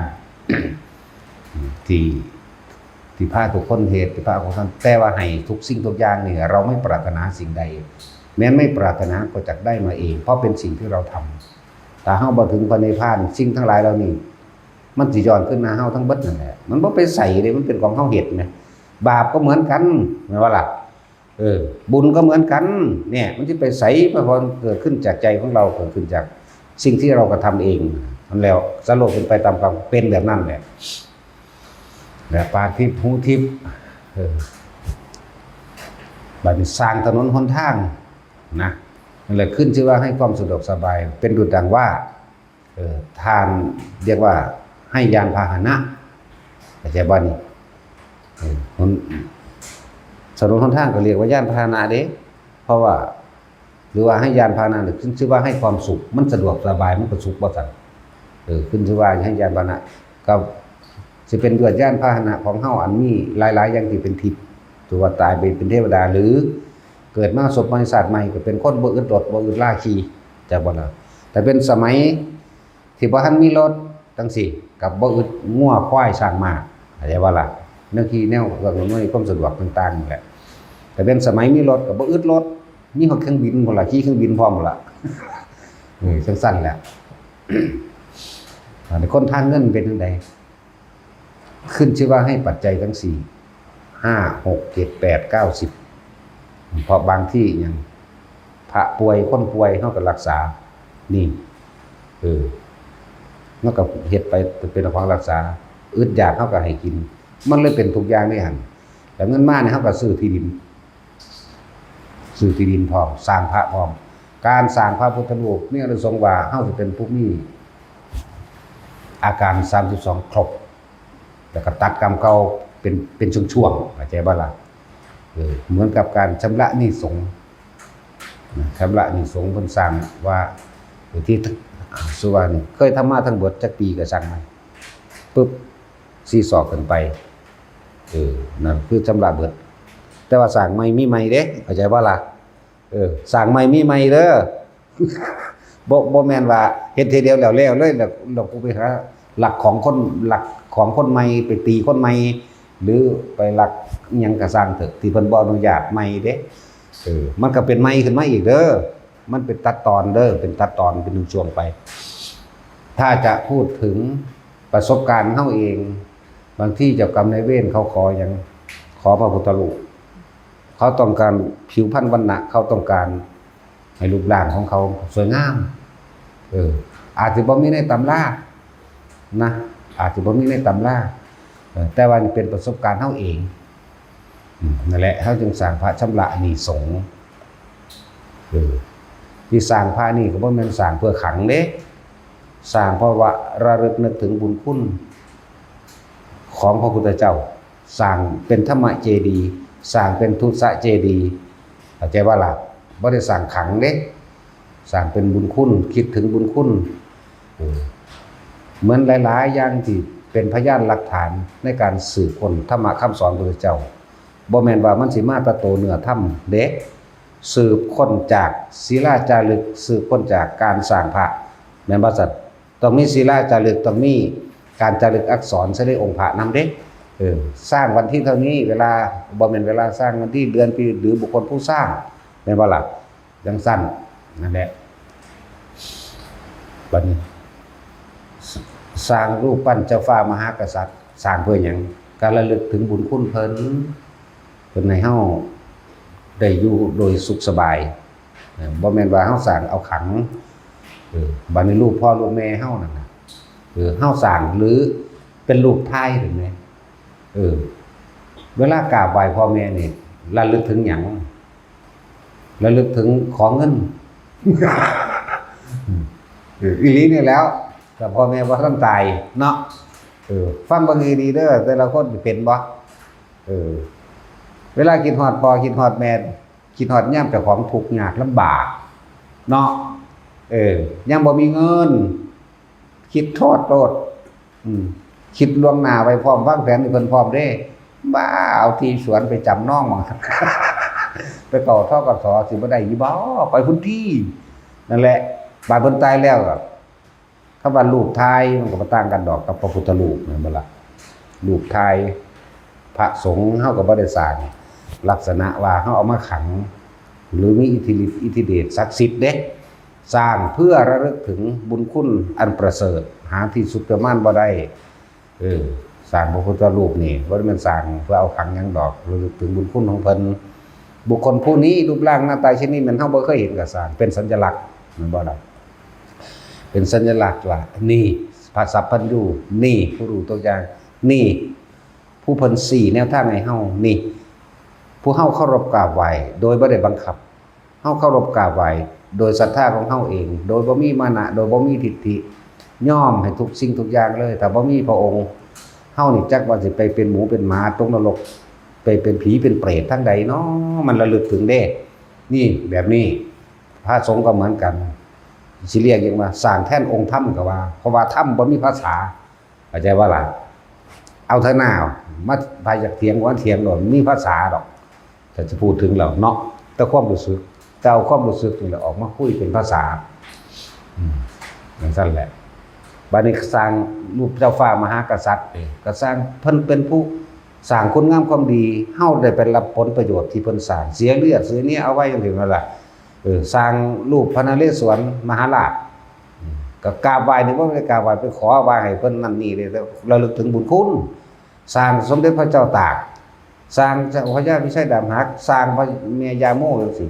ๆที่พาทุกคนเหตุที่พาของท่านแต่ว่าให้ทุกสิ่งทุกอย่างนี่เราไม่ปรารถนาสิ่งใดแม้ไม่ปรารถนาก็จักได้มาเองเพราะเป็นสิ่งที่เราทำแต่เฮาบ่ถึงพระนิพพานสิ่งทั้งหลายเหล่านี้มันสิย้อนขึ้นมาเฮาทั้งเบิดนั่นแหละมันบ่ไปใส่เลยมันเป็นของเฮาเฮ็ดนะบาปก็เหมือนกันแม่นว่าล่ะบุญก็เหมือนกันเนี่ยมันสิไปใส่พอเกิดขึ้นจากใจของเราเกิดขึ้นจากสิ่งที่เรากระทำเองมันแล้วสโลกเป็นไปตามความเป็นแบบนั้นแหละแบบปากทิพย์หูทิพย์บัดนี้สร้างถนนหนทางนะนั่นแหละขึ้นชื่อว่าให้ความสะดวกสบายเป็นดุจดังว่าทานเรียกว่าให้ยานพาหนะเข้าใจบ่นี่ถนนหนทางก็เรียกว่ายานพาหนะเด้เพราะว่าหรือว่าให้ยานพาหนะขึ้นชื่อว่าให้ความสุขมันสะดวกสบายมันก็สุขบ่ซั่นขึ้นชื่อว่าให้ยานพาหนะก็สิเป็นด้วยยานพาหนะของเฮาอันมีหลายๆอย่างที่เป็นทิพย์ตัวตายไปเป็นเทวดาหรือเกิดมาสมมาศาสตร์ใหม่ก็เป็นคนบ่อึดรถบ่อึดลาขี่จักบ่ล่ะแต่เป็นสมัยที่บ่ทันมีรถจังซี่กับบ่อึดงัวควายช้างม้าเข้าใจบ่ล่ะแนวขี่แนวเรื่องอำนวยความสะดวกต่างๆนี่แหละแต่เป็นสมัยมีรถก็บ่อึดรถมีเครื่องบินพุ่นล่ะขี่เครื่องบินพร้อมพุ่นล่ะจังซั่นแหละแต่คนทางเงินเป็นจังได๋ขึ้นชื่อว่าให้ปัจจัยทั้ง4 5 6 7 8 9 10เพราะบางที่ยัง พระป่วยคนป่วยเฮาก็รักษานี่มันก็เฮ็ดไปเป็นของรักษาอึดอยากเฮาก็ให้กินมันเลยเป็นทุกอย่างในหั่นแล้วเงินมาเนี่ยเฮาก็ซื้อที่ดินพร้อมสร้างพระพร้อมการสร้างพระพุทธรูปนี่เราทรงว่าเฮาสิเป็นผู้มีอาการ32ครบแล้วก็ตัดกรรมเก่าเป็นช่วงๆเข้าใจบ่ล่ะเหมือนกับการชำระหนี้สงฆ์เพิ่นสร้างว่าที่สุวรรณเคยทำมาทั้งหมดจักปีก็สั่งมาปึ๊บ4ศอกขึ้นไปนั่นคือชำระเบิดแต่ว่าสร้างใหม่มีใหม่เด้เข้าใจบ่ล่ะสร้างใหม่มีใหม่เด้อบ่แม่นว่าเฮ็ดทีเดียวแล้วเลยแล้วกูไปหาหลักของคนใหม่ไปตีคนใหม่หรือไปหลักอิหยังก็สร้างเถอะที่เพิ่นบ่อนุญาตใหม่เด้มันก็เป็นใหม่ขึ้นมาอีกเด้อมันเป็นตัดตอนเด้อเป็นตัดตอนเป็นช่วงไปถ้าจะพูดถึงประสบการณ์เฮาเองบางที่เจ้ากรรมนายเวรเขาขออย่างขอพระพุทธรูปเขาต้องการผิวพรรณวรรณะเขาต้องการให้รูปร่างของเขาสวยงามอาจจะบ่มีในตำรานะอาจจะบ่มีในตำราแต่ว่านี่เป็นประสบการณ์เฮาเองนั่นแหละเฮาจึงสร้างพระชำระหนี้สงฆ์ที่สร้างพระนี่ก็บ่แม่นสร้างเพื่อขังเด้สร้างเพราะว่าระลึกนึกถึงบุญคุณของพระพุทธเจ้าสร้างเป็นธรรมเจดีย์สร้างเป็นทุสเจดีย์เข้าใจว่าล่ะบ่ได้สร้างขังเด้สร้างเป็นบุญคุณคิดถึงบุญคุณเหมือนหลายๆอย่างที่เป็นพยานหลักฐานในการสืบค้นธรรมะคำสอนพระพุทธเจ้าบ่แม่นว่ามันสิมาแต่โตเนื้อธรรมเด้สืบค้นจากศิลาจารึกสืบค้นจากการสร้างพระแม่นบ่สัตว์ต้องมีศิลาจารึกต้องมีการจารึกอักษรแสดงองค์พระนำเด้สร้างวันที่เท่านี้เวลาบ่แม่นเวลาสร้างวันที่เดือนปีหรือบุคคลผู้สร้างแม่นบ่ล่ะจังซั่นนั่นแหละบัดนี้สร้างรูปปั้นเจ้าฟ้ามหากษัตริย์สร้างเพื่อหยังการระลึกถึงบุญคุณเพิ่นให้เฮาได้อยู่โดยสุขสบายบ่แม่นว่าเฮาสร้างเอาขังบัดนี้รูปพ่อรูปแม่เฮานั่นน่ะเฮาสร้างหรือเป็นรูปถ่ายหรือไงเวลากราบไหว้พ่อแม่นี่ระลึกถึงหยังระลึกถึงของเงินอีหลีนี่แล้วแต่พ่อแม่บ่ทันตายเนาะฟังเบิ่งดีๆเด้อแต่ละคนเป็นบ่เวลาคิดฮอดพ่อคิดฮอดแม่คิดฮอดยามเจ้าของทุกข์ยากลำบากเนาะยังบ่มีเงินคิดโทษโลดคิดล่วงหน้าไว้พร้อมวางแผนให้เพิ่นพร้อมเด้บ้าเอาที่สวนไปจำนองมั่ง ไปต่อทกสสิบ่ได้อีบ่ไปพุ่นที่นั่นแหละบาดเพิ่นตายแล้วก็คำว่ารูปถ่ายมันก็บ่ต่างกันดอกกับพระพุทธรูปนั่นบ่ล่ะรูปถ่ายพระสงฆ์เฮาก็บ่ได้สร้างลักษณะว่าเฮาเอามาขังหรือมีอิทธิฤทธิ์อิทธิเดชศักดิ์สิทธิ์เด้สร้างเพื่อระลึกถึงบุญคุณอันประเสริฐหาที่สุดประมาณบ่ได้สร้างพระพุทธรูปนี่บ่ได้แม่นสร้างเพื่อเอาขังหยังดอกระลึกถึงบุญคุณของเพิ่นบุคคลผู้นี้รูปร่างหน้าตาเช่นนี้มันเฮาบ่เคยเห็นก็สร้างเป็นสัญลักษณ์มันบ่ได้เป็นสัญลักษณ์ว่านี่พระสัพพัญญูนี่ผู้รู้ตัวอย่างนี่ผู้เพิ่นสี่แนวทางให้เฮานี่ผู้เฮาเคารพกราบไหว้โดยบ่ได้บังคับเฮาเคารพกราบไหว้โดยศรัทธาของเฮาเองโดยบ่มีมานะโดยบ่มีทิฏฐิยอมให้ทุกสิ่งทุกอย่างเลยถ้าบ่มีพระองค์เฮานี่จักว่าสิไปเป็นหมูเป็นหมาตกนรกไปเป็นผีเป็นเปรตทั้งใดเนาะมันระลึกถึงเด้นี่แบบนี้พระสงฆ์ก็เหมือนกันสิเรียกอย่างว่าสร้างแท่นองค์ธรรมก็ว่าเพราะว่าธรรมบ่มีภาษาเข้าใจว่าล่ะเอาเถอะหน้ามาพายจากเถียงว่าเถียงโดนมีภาษาดอกแต่จะพูดถึงแล้วเนาะแต่ความรู้สึกแต่เอาความรู้สึกนี่แหละออกมาคุยเป็นภาษาอย่างนั้นแหละบัดนี้สร้างรูปเจ้าฟ้ามหากษัตริย์ก็สร้างเพิ่นเป็นผู้สร้างคุณงามความดีเฮาได้ไปรับผลประโยชน์ที่เพิ่นสร้างเสียเลือดเสียเนื้อเอาไว้จังซี่นั่นแหละสร้างรูปพระนเรศวรมหาราชก็กราบไหว้นี่บ่ได้กราบไหว้ไปขอไหว้ให้เพิ่นนั่นนี่เลยระลึกถึงบุญคุณสร้างสมเด็จพระเจ้าตากสร้างพระยาพิชัยดาบหักสร้างพระแม่ย่าโมจังซี่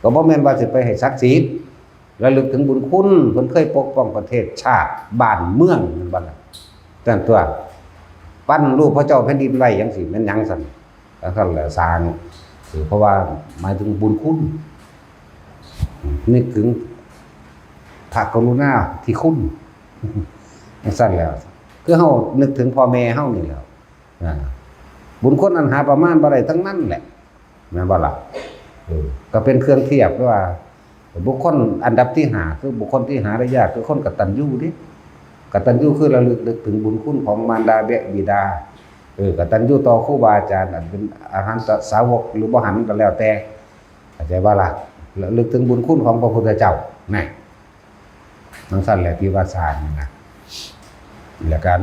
ก็บ่แม่นว่าสิไปให้ศักดิ์สิทธิ์ระลึกถึงบุญคุณเพิ่นเคยปกป้องประเทศชาติบ้านเมืองนั่นบัดน่ะแต่นตัวปั้นรูปพระเจ้าแผ่นดินไว้จังซี่แม่นหยังซั่นแล้วก็แหละสร้างเพราะว่าหมายถึงบุญคุณนึกถึงพระกรุณาธิคุณจังซั่นแล้วคือเฮานึกถึงพ่อแม่เฮานี่แหล้วบุญคุณอันหาประมาณบ่ได้ทั้งนั้นแหละแม่นบ่ล่ะก็เป็นเครื่องเทียบว่าบุคคลอันดับที่5คือบุคคลที่หาได้ยากคือคนกตัญญูดิกตัญญูคือระลึกถึงบุญคุณของมารดาบิดากตัญญูต่อครูบาอาจารย์อันเป็นอรหันตสาวกหรือบ่หันก็แล้วแต่เข้าใจว่าล่ะระลึกถึงบุญคุณของพระพุทธเจ้านั่นทั้งสั้นแหละที่ว่าสร้างนะและการ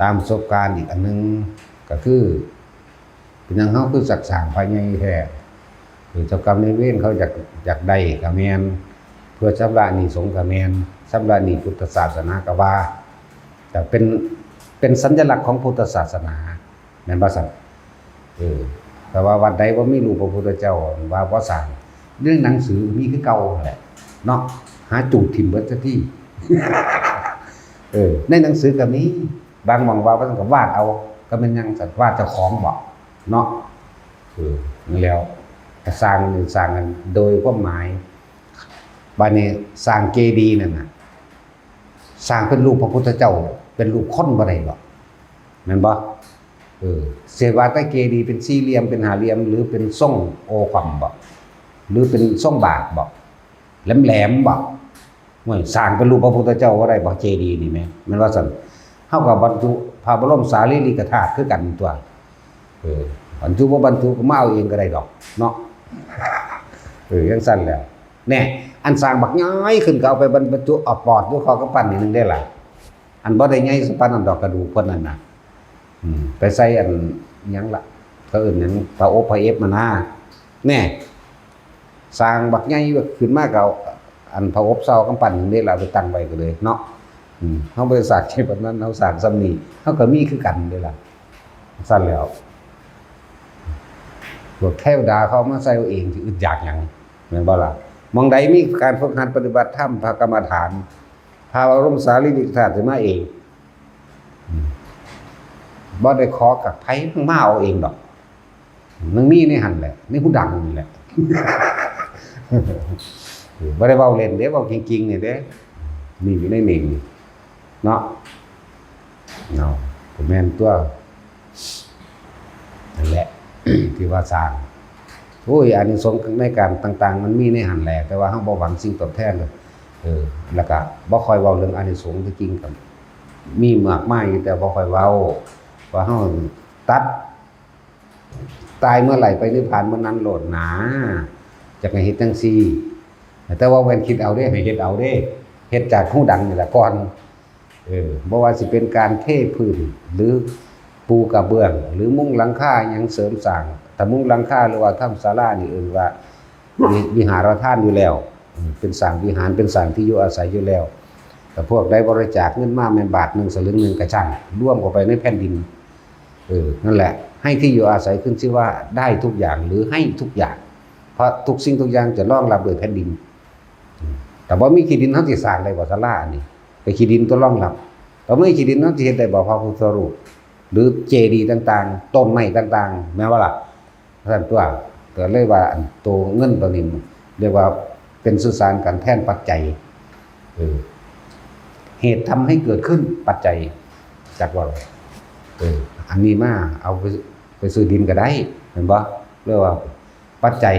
ตามประสบการณ์อีกอันนึงก็คือเป็นอย่างเฮาคือศักดิ์สร้างภายในแท้เจ้ากรรมนายเวรเขาอยากได้ก็แม่นเพื่อชำระหนี้สงฆ์ก็แม่นชำระหนี้พุทธศาสนาก็ว่าแต่เป็นสัญลักษณ์ของพุทธศาสนาแม่นบ่ซั่นแต่ว่าวัดใดบ่มีรูปพระพุทธเจ้าว่าบ่สร้างเรื่องหนังสือมีคือเก่าแหละเนาะหาจุดถิ่มเบิดซะที่ ในหนังสือก็มีบางหม่องว่าเพิ่นก็วาดเอาก็เป็นหยังสัตว์วาดเจ้าของบ่เนาะนั่นแล้วสร้างกันโดยความหมายบัดนี้สร้างเจดีย์นั่นน่ะสร้างเป็นรูปพระพุทธเจ้าเป็นรูปคนบ่ได้หรอกแม่นบ่เสว่าใต้เจดีย์เป็นสี่เหลี่ยมเป็นห้าเหลี่ยมหรือเป็นทรงโอความบ่หรือเป็นทรงบาทบ่แหลมๆบ่ว่าสร้างเป็นรูปพระพุทธเจ้าบ่ได้บ่เจดีย์นี่แม่แม่นว่าซั่นเฮาก็บรรจุพระบรมสารีริกธาตุคือกันตัวบรรจุบ่บรรจุก็มาเอาเองก็ได้ดอกเนาะจังซั่นแหละแน่อันสร้างบักย้อยขึ้นก็เอาไปบรรจุเอาปอดอยู่คอกระปั้นนี่นึงได้ล่ะอันบ่ได้ใหญ่สปานนั้นดอกกระดูกเพิ่นนั่นน่ะไปใส่อันหยังล่ะเขาเอิ้นหยังพระอบพระเอฟมานะแน่สร้างบักใหญ่ขึ้นมาก็เอาอันพระอบเซากำปั้นนึงได้ล่ะไปตั้งไว้ก็เลยเนาะเฮาบ่ได้สร้างแค่แบบนั้นเฮาสร้างซ้ำนี้เฮาก็มีคือกันได้ล่ะซั่นแล้วพวกเทวดาเขามาใส่เอาเองสิอึดอยากหยังแม่นบ่ล่ะมองใดมีการฝึกหัดปฏิบัติธรรมพระกรรมฐานพระบรมสารีริกธาตุสิมาเองบ่ได้ขอกับไผเพิ่งมาเอาเองดอกมันมีในหั่นแหละในผู้ดังนี่แหละบ่ได้เว้าเล่นเด้เว้าจริงๆนี่เด้นี่อยู่ในนี่เนาะก็แม่นตัวนั่นแหละ ที่ว่าสร้างอานิสงส์ในการต่างๆมันมีในหั่นแหละแต่ว่าเฮาบ่หวังสิ่งตอบแทนเลยแล้วก็บ่ค่อยเว้าเรื่องอานิสงส์ที่จริงก็มีมากมายแต่บ่ค่อยเว้าว่าเฮาตัดตายเมื่อไหร่ไปนิพพานเมื่อนั้นโลดหนาจักให้เฮ็ดจังซี่แต่ว่าเว้นคิดเอาเด้ให้เฮ็ดเอาเด้เฮ็ดจากฮู้ดังนี่แหละก่อนบ่ว่าสิเป็นการเทพื้นหรือปูกระเบื้องหรือมุงหลังคาหยังเสริมสร้างถ้ามุงหลังคาหรือว่าทำศาลานี่ว่าวิหารทานอยู่แล้วเป็นสร้างวิหารเป็นสร้างที่อยู่อาศัยอยู่แล้วแต่พวกได้บริจาคเงินมาแม่นบาท1สลึง1กระช่างร่วมเข้าไปในแผ่นดินนั่นแหละให้ที่อยู่อาศัยขึ้นชื่อว่าได้ทุกอย่างหรือให้ทุกอย่างเพราะทุกสิ่งทุกอย่างจะรองรับโดยแผ่นดินแต่บ่มีขี้ดินเฮาสิสร้างได้บ่ศาลาอันนี้ไปขี้ดินตัวรองรับแต่เมื่อขี้ดินเฮาสิเฮ็ดได้บ่พระพุทธรูปหรือเจดีย์ต่างๆต้นไม้ต่างๆแม้ว่าล่ะท่านตัวก็เลยว่าอันโตเงินตัวนี้เรียกว่าเป็นสุสานกันแทนปัจจัยเหตุทำให้เกิดขึ้นปัจจัยจากว่าอันนี้มาเอาไปซื้อดินก็ได้เห็นบ่เรียกว่าปัจจัย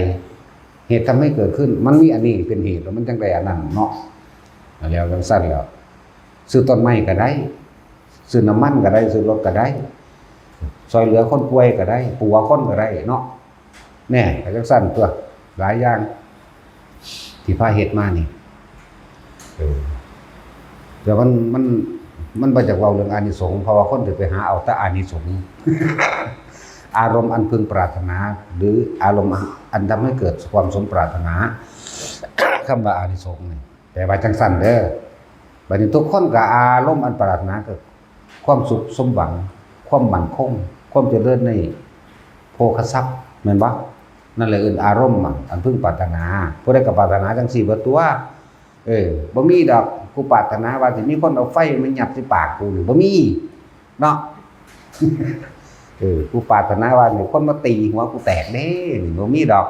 เหตุทำให้เกิดขึ้นมันมีอันนี้เป็นเหตุแล้วมันจังได้อันนั้นเนาะแล้วจังซั่นแล้วซื้อต้นไม้ก็ได้ซื้อน้ำมันก็ได้ซื้อรถก็ได้ซอยเหลือคนป่วยก็ได้ปัวคนก็ได้เนาะแน่จังซั่นตัวหลายอย่างที่พาเฮ็ดมานี่แต่มันบ่จักเว้าเรื่องอานิสงส์เพราะว่าคนสิไปหาเอาแต่อานิสงส์ อารมณ์อันพึงปรารถนาหรืออารมณ์อันทำให้เกิดความสมปรารถนา คำว่าอานิสงส์นี่แต่ว่าจังซั่นเด้อบัดนี้ทุกคนก็อารมณ์อันปรารถนาคือความสุขสมหวังความมั่นคงความเจริญในโภคทรัพย์แม่นบ่ นั่นแหละอารมณ์อันพึงปรารถนาผู้ใดก็ปรารถนาจังสี่เบิดตัวบ่มีดอกกูปรารถนาว่าสิมีคนเอาไฟมายัดที่ปากกูนี่บ่มีเนาะกูปรารถนาว่านี่คนมาตีหัวกูแตกเด้นี่บ่มีดอก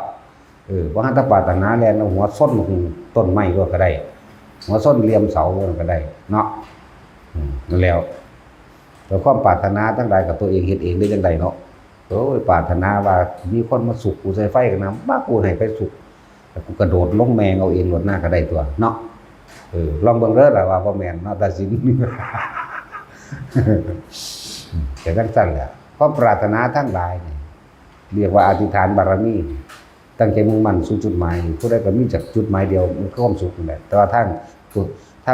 บ่ฮั่นถ้าปรารถนาแล่นเอาหัวส้นต้นไม้ก็ได้หัวส้นเหลี่ยมเสาก็ได้เนาะนั่นแล้วแต่ความปรารถนาทั้งหลายกับตัวเองเฮ็ดเองได้จังไดเนาะโอ้ยปรารถนาว่ามีคนมาสุกกูใส่ไฟกันนะบ้ากูให้ไปสุกแต่กูกระโดดลงแมงเอาเองหลดหน้าก็ได้ตัวเนาะลองเบิ่งเด้อล่ะว่าบ่แม่นเนาะตัดสินแต่จังซั่นแหละความปรารถนาทั้งหลายนี่เรียกว่าอธิษฐานบารมีตั้งใจมุ่งมั่นสู่จุดหมายผู้ใดก็มีจักจุดหมายเดียวมันก็ความสุขนั่นแหละแต่ว่าทาง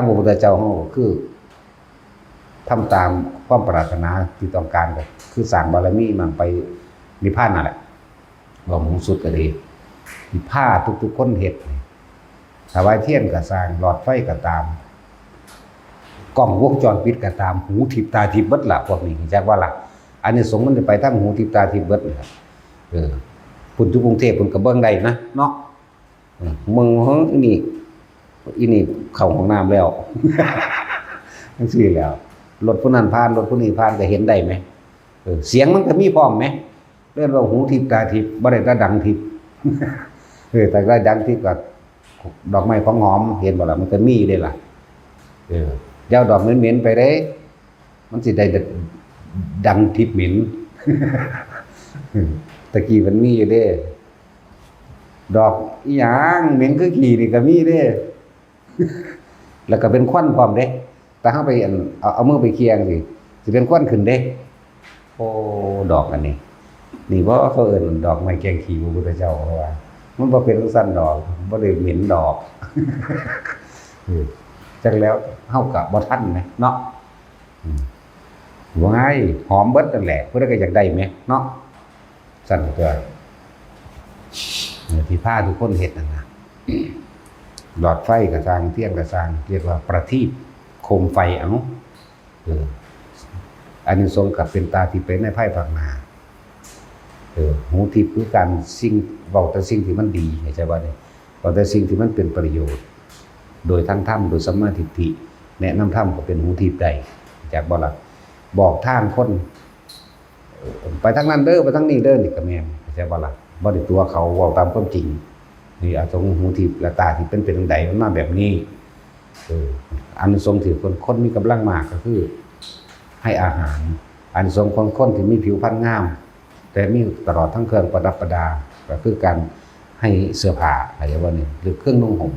พระพุทธเจ้าเฮาก็คือทำตามความปรารถนาที่ต้องการก็คือสร้างบารมีมั่งไปนิพพานนั่นแหละว่ามุ่งสุดก็ดีนิพพานทุกๆคนเฮ็ดถวายเทียนก็สร้างหลอดไฟก็ตามกล้องวงจรปิดก็ตามหูทิพตาทิพเบิดล่ะพวกนี้จักว่าล่ะอันนี้สงฆ์มันจะไปทางหูทิพตาทิพเบิดล่ะพุ่นอยู่กรุงเทพฯพุ่นก็เบิ่งได้นะเนาะมึงอีนี่เข้าห้องน้ำแล้วจังซี่แล้วรถผู้นั้นผ่านรถผู้นี้ผ่านก็เห็นได้ไหมเสียงมันก็มีพร้อมไหมเรื่องว่าหูทิพตาทิพบ่ได้แต่ดังทิพแต่ได้ดังทิพก็ดอกไม้ของหอมเห็นบ่ล่ะมันก็มีได้ล่ะยาวดอกเหม็นๆไปเด้มันสิได้ดังทิพเหม็นตะกี้มันมีอยู่เด้ดอกอีหยังเหม็นคือขี้นี่ก็มีเด้แล้วก็เป็นควันพร้อมเด้แต่เฮาไปเอามือไปเคียงสิเป็นควันขึ้นเด้โอ้ดอกอันนี้นี่บ่เขาเอิ้นดอกไม้แกงขี้พระพุทธเจ้าว่ามันบ่เป็นสั้นดอกบ่ได้เหม็นดอกจังแล้วเฮาก็บ่ทันแหมเนาะว่าไงหอมเบิดนั่นแหละผู้ใดก็อยากได้แหมเนาะสั่นตัวที่ผ้าทุกคนเฮ็ดนั่นน่ะหลอดไฟก็สร้างเทียนก็สร้างเรียกว่าประทีปโคมไฟอันนี้ทรงกับเป็นตาที่เป็นในไพ่ภาคนาหูทิพย์คือการสิ่งเว้าแต่สิ่งที่มันดีเข้าใจบ่เนี่ยเว้าแต่สิ่งที่มันเป็นประโยชน์โดยทั้งธรรมโดยสัมมาทิฏฐิแนะนำธรรมก็เป็นหูทิพย์ได้จากบ่ล่ะบอกทางคนไปทางนั้นเด้อไปทางนี้เด้อนี่ก็แม่นเข้าใจบ่ล่ะบ่ได้ตัวเขาเว้าตามความจริงนี่อาสงหูทิพย์และตาที่เป็นจังไดมันมาแบบนี้อานิสงส์ที่คนมีกำลังมากก็คือให้อาหารอานิสงส์ของคนที่มีผิวพรรณงามแต่มีตลอดทั้งเครื่องประดับประดาก็คือการให้เสื้อผ้าอะไรว่านี่หรือเครื่องนุ่งห่ม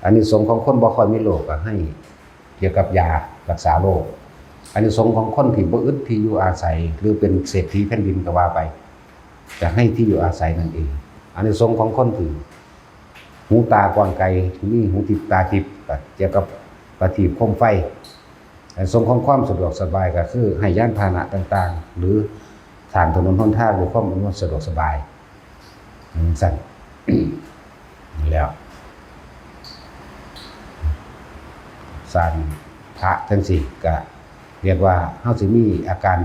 อานิสงส์ของคนบ่ค่อยมีโรคก็ให้เกี่ยวกับยารักษาโรคอานิสงส์ของคนที่บ่อึดที่อยู่อาศัยหรือเป็นเศรษฐีแผ่นดินก็ว่าไปจะให้ที่อยู่อาศัยนั่นเองอานิสงส์ของคนที่หูตากว้างไกลมีหูทิพตาทิพเกี่ยวกับประทีปโคมไฟอานิสงส์ของความสะดวกสบายก็คือให้ยานพาหนะต่างๆหรือสร้างถนนหนทางด้วยความอำนวยสะดวกสบายสั่น แล้วสร้างพระจังซี่ก็เรียกว่าเฮาสิมีอาการ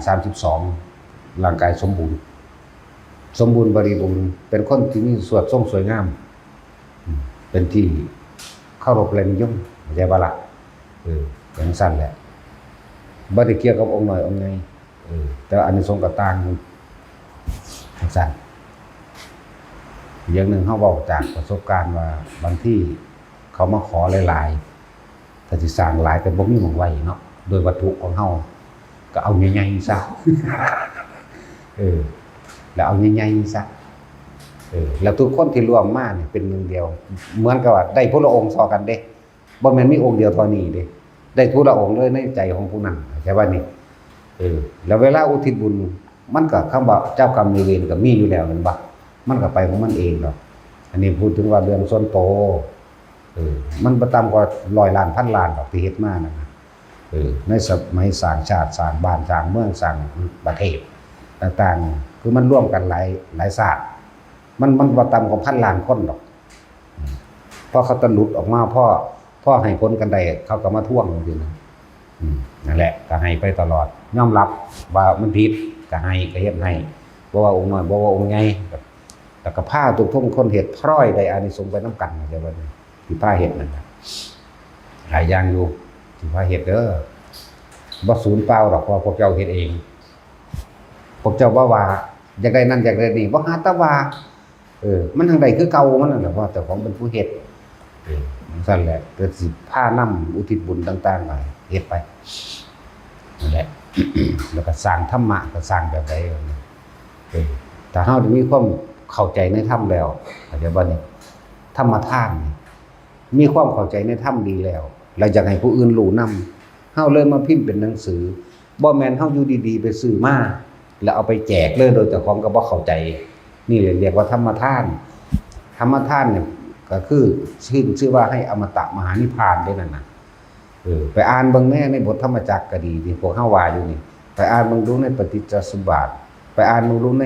32ร่างกายสมบูรณ์บริบูรณ์เป็นคนที่มีสวดทรงสวยงามเป็นที่เคารพและนิยมเข้าใจบ่ล่ะอย่างสั้นแหละบ่ได้เกี่ยวกับองค์น้อยองค์ใหญ่แต่อานิสงส์ก็ต่างอย่างสั้นอย่างหนึ่งเฮาเว้าจากประสบการณ์ว่าบางที่เขามาขอหลายๆถ้าสิสร้างหลายก็บ่มีหม้องไว้เนาะโดยวัตถุของเฮาก็เอาใหญ่ๆซะแล้วเอาใหญ่ๆซะแล้วทุกคนที่ร่วมมาเนี่ยเป็นหนึ่งเดียวเหมือนกับว่าได้ผู้ละองค์ซ้อกันเด้บ่แม่นมีองค์เดียวเท่านี้เด้ได้ผู้ละองค์เลยในใจของผู้นั้นใช่ว่านี่แล้วเวลาอุทิศบุญมันก็คำว่าเจ้ากรรมนายเวรก็มีอยู่แล้วแม่นบ่มันก็ไปของมันเองดอกอันนี้พูดถึงว่าเรื่องส่วนโตมันบ่ต่ำกว่า100 ล้านพันล้านดอกที่เฮ็ดมานั่นน่ะในสมัยสร้างชาติสร้างบ้านสร้างเมืองสร้างประเทศต่างๆคือมันร่วมกันหลายศาสตร์มันบ่ต่ำกว่าพันล้านคนดอกพอเขาตะหลุดออกมาพ่อให้พ้นกันได้เขาก็มาท่วงจังซี่นะนั่นแหละก็ให้ไปตลอดยอมรับว่ามันผิดก็ให้ก็เฮ็ดให้ บ่ว่าองค์น้อยบ่ว่าองค์ใหญ่แล้วก็ผ้าทุกท่งคนเฮ็ดพร้อยได้อานิสงส์ไปนำกันเดี๋ยวว่าที่ผ้าเฮ็ดนั่นน่ะหลายอย่างอยู่ที่ผ้าเฮ็ดเด้อบ่สูญเปล่าดอกเพราะพวกเจ้าเฮ็ดเองพวกเจ้าว่าอยากได้นั่นอยากได้นี่บ่หาแต่ว่ามันทางใดคือเก่ามันนั่นแหละเพราะแต่ของเป็นผู้เฮ็ดมันสั่นแหละแต่สิพานำอุทิศบุญต่างๆไปเฮ็ดไปนั่นแหละ แล้วก็สร้างธรรมะก็สร้างแบบใดแต่เฮาได้มีความเข้าใจในธรรมแล้วเดี๋ยวบัดนี้ธรรมทานมีความเข้าใจในธรรมดีแล้วอยากให้ผู้อื่นรู้นำเฮาเลยมาพิมพ์เป็นหนังสือบ่แม่นเฮาอยู่ดีๆไปซื้อมาแล้วเอาไปแจกเลยโดยเจ้าของก็บ่เข้าใจนี่เลยเรียกว่าธรรมทานธรรมทานเนี่ยก็คือชื่อว่าให้อมตะมหานิพพานได้นั่นน่ะไปอ่านเบิ่งแน่ในบทธรรมจักรก็ดีที่พวกเฮาว่าอยู่นี่ไปอ่านเบิ่งดูในปฏิจจสมุปบาทไปอ่านเบิ่งดูใน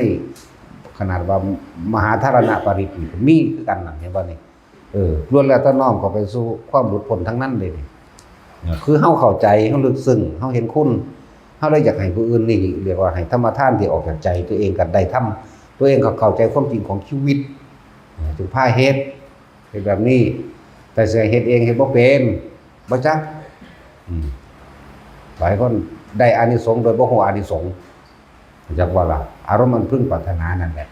ขนาดว่ามหาธารณปริตนี่มีคือกันนั่นเห็นบ่นี่ล้วนแล้วแต่น้อมเข้าไปสู่ความหลุดพ้นทั้งนั้นเลยนี่คือเฮาเข้าใจเฮาลึกซึ้งเฮาเห็นคุณเฮาเลยอยากให้ผู้อื่นนี่เรียกว่าให้ธรรมทานที่ออกจากใจตัวเองก็ได้ทำตัวเองก็เข้าใจความจริงของชีวิตจึงพาเฮ็ดเป็นแบบนี้แต่สิเฮ็ดเองเฮ็ดบ่เป็นบ่จักหลายคนได้อานิสงส์โดยบ่ฮู้อานิสงส์จักว่าล่ะอารมณ์มันพึงปรารถนานั่นแหละ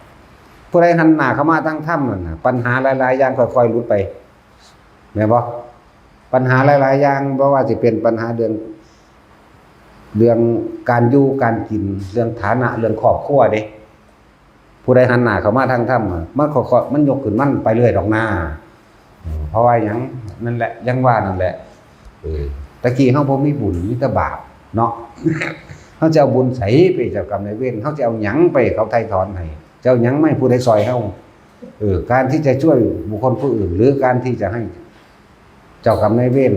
ผู้ใดหันหน้าเข้ามาทางธรรมนั่นน่ะปัญหาหลายๆอย่างค่อยๆหลุดไปแม่นบ่ปัญหาหลายๆอย่างบ่ว่าสิเป็นปัญหาเรื่องการอยู่การกินเรื่องฐานะเรื่องครอบครัวเด้ผู้ใดหันหน้าเข้ามาทางธรรมมันมันยกขึ้นมันไปเรื่อยดอกหน้าเพราะว่าหยังนั่นแหละยังว่านั่นแหละตะกี้เฮาบ่มีบุญมีแต่บาปเนาะ เฮาจะเอาบุญไสไปเจ้ากรรมนายเวรเฮาจะเอาหยังไปเขาไถ่ถอนให้เจ้าหยังไม่ผู้ใดซอยเฮาการที่จะช่วยบุคคลผู้อื่นหรือการที่จะให้เจ้ากรรมนายเวร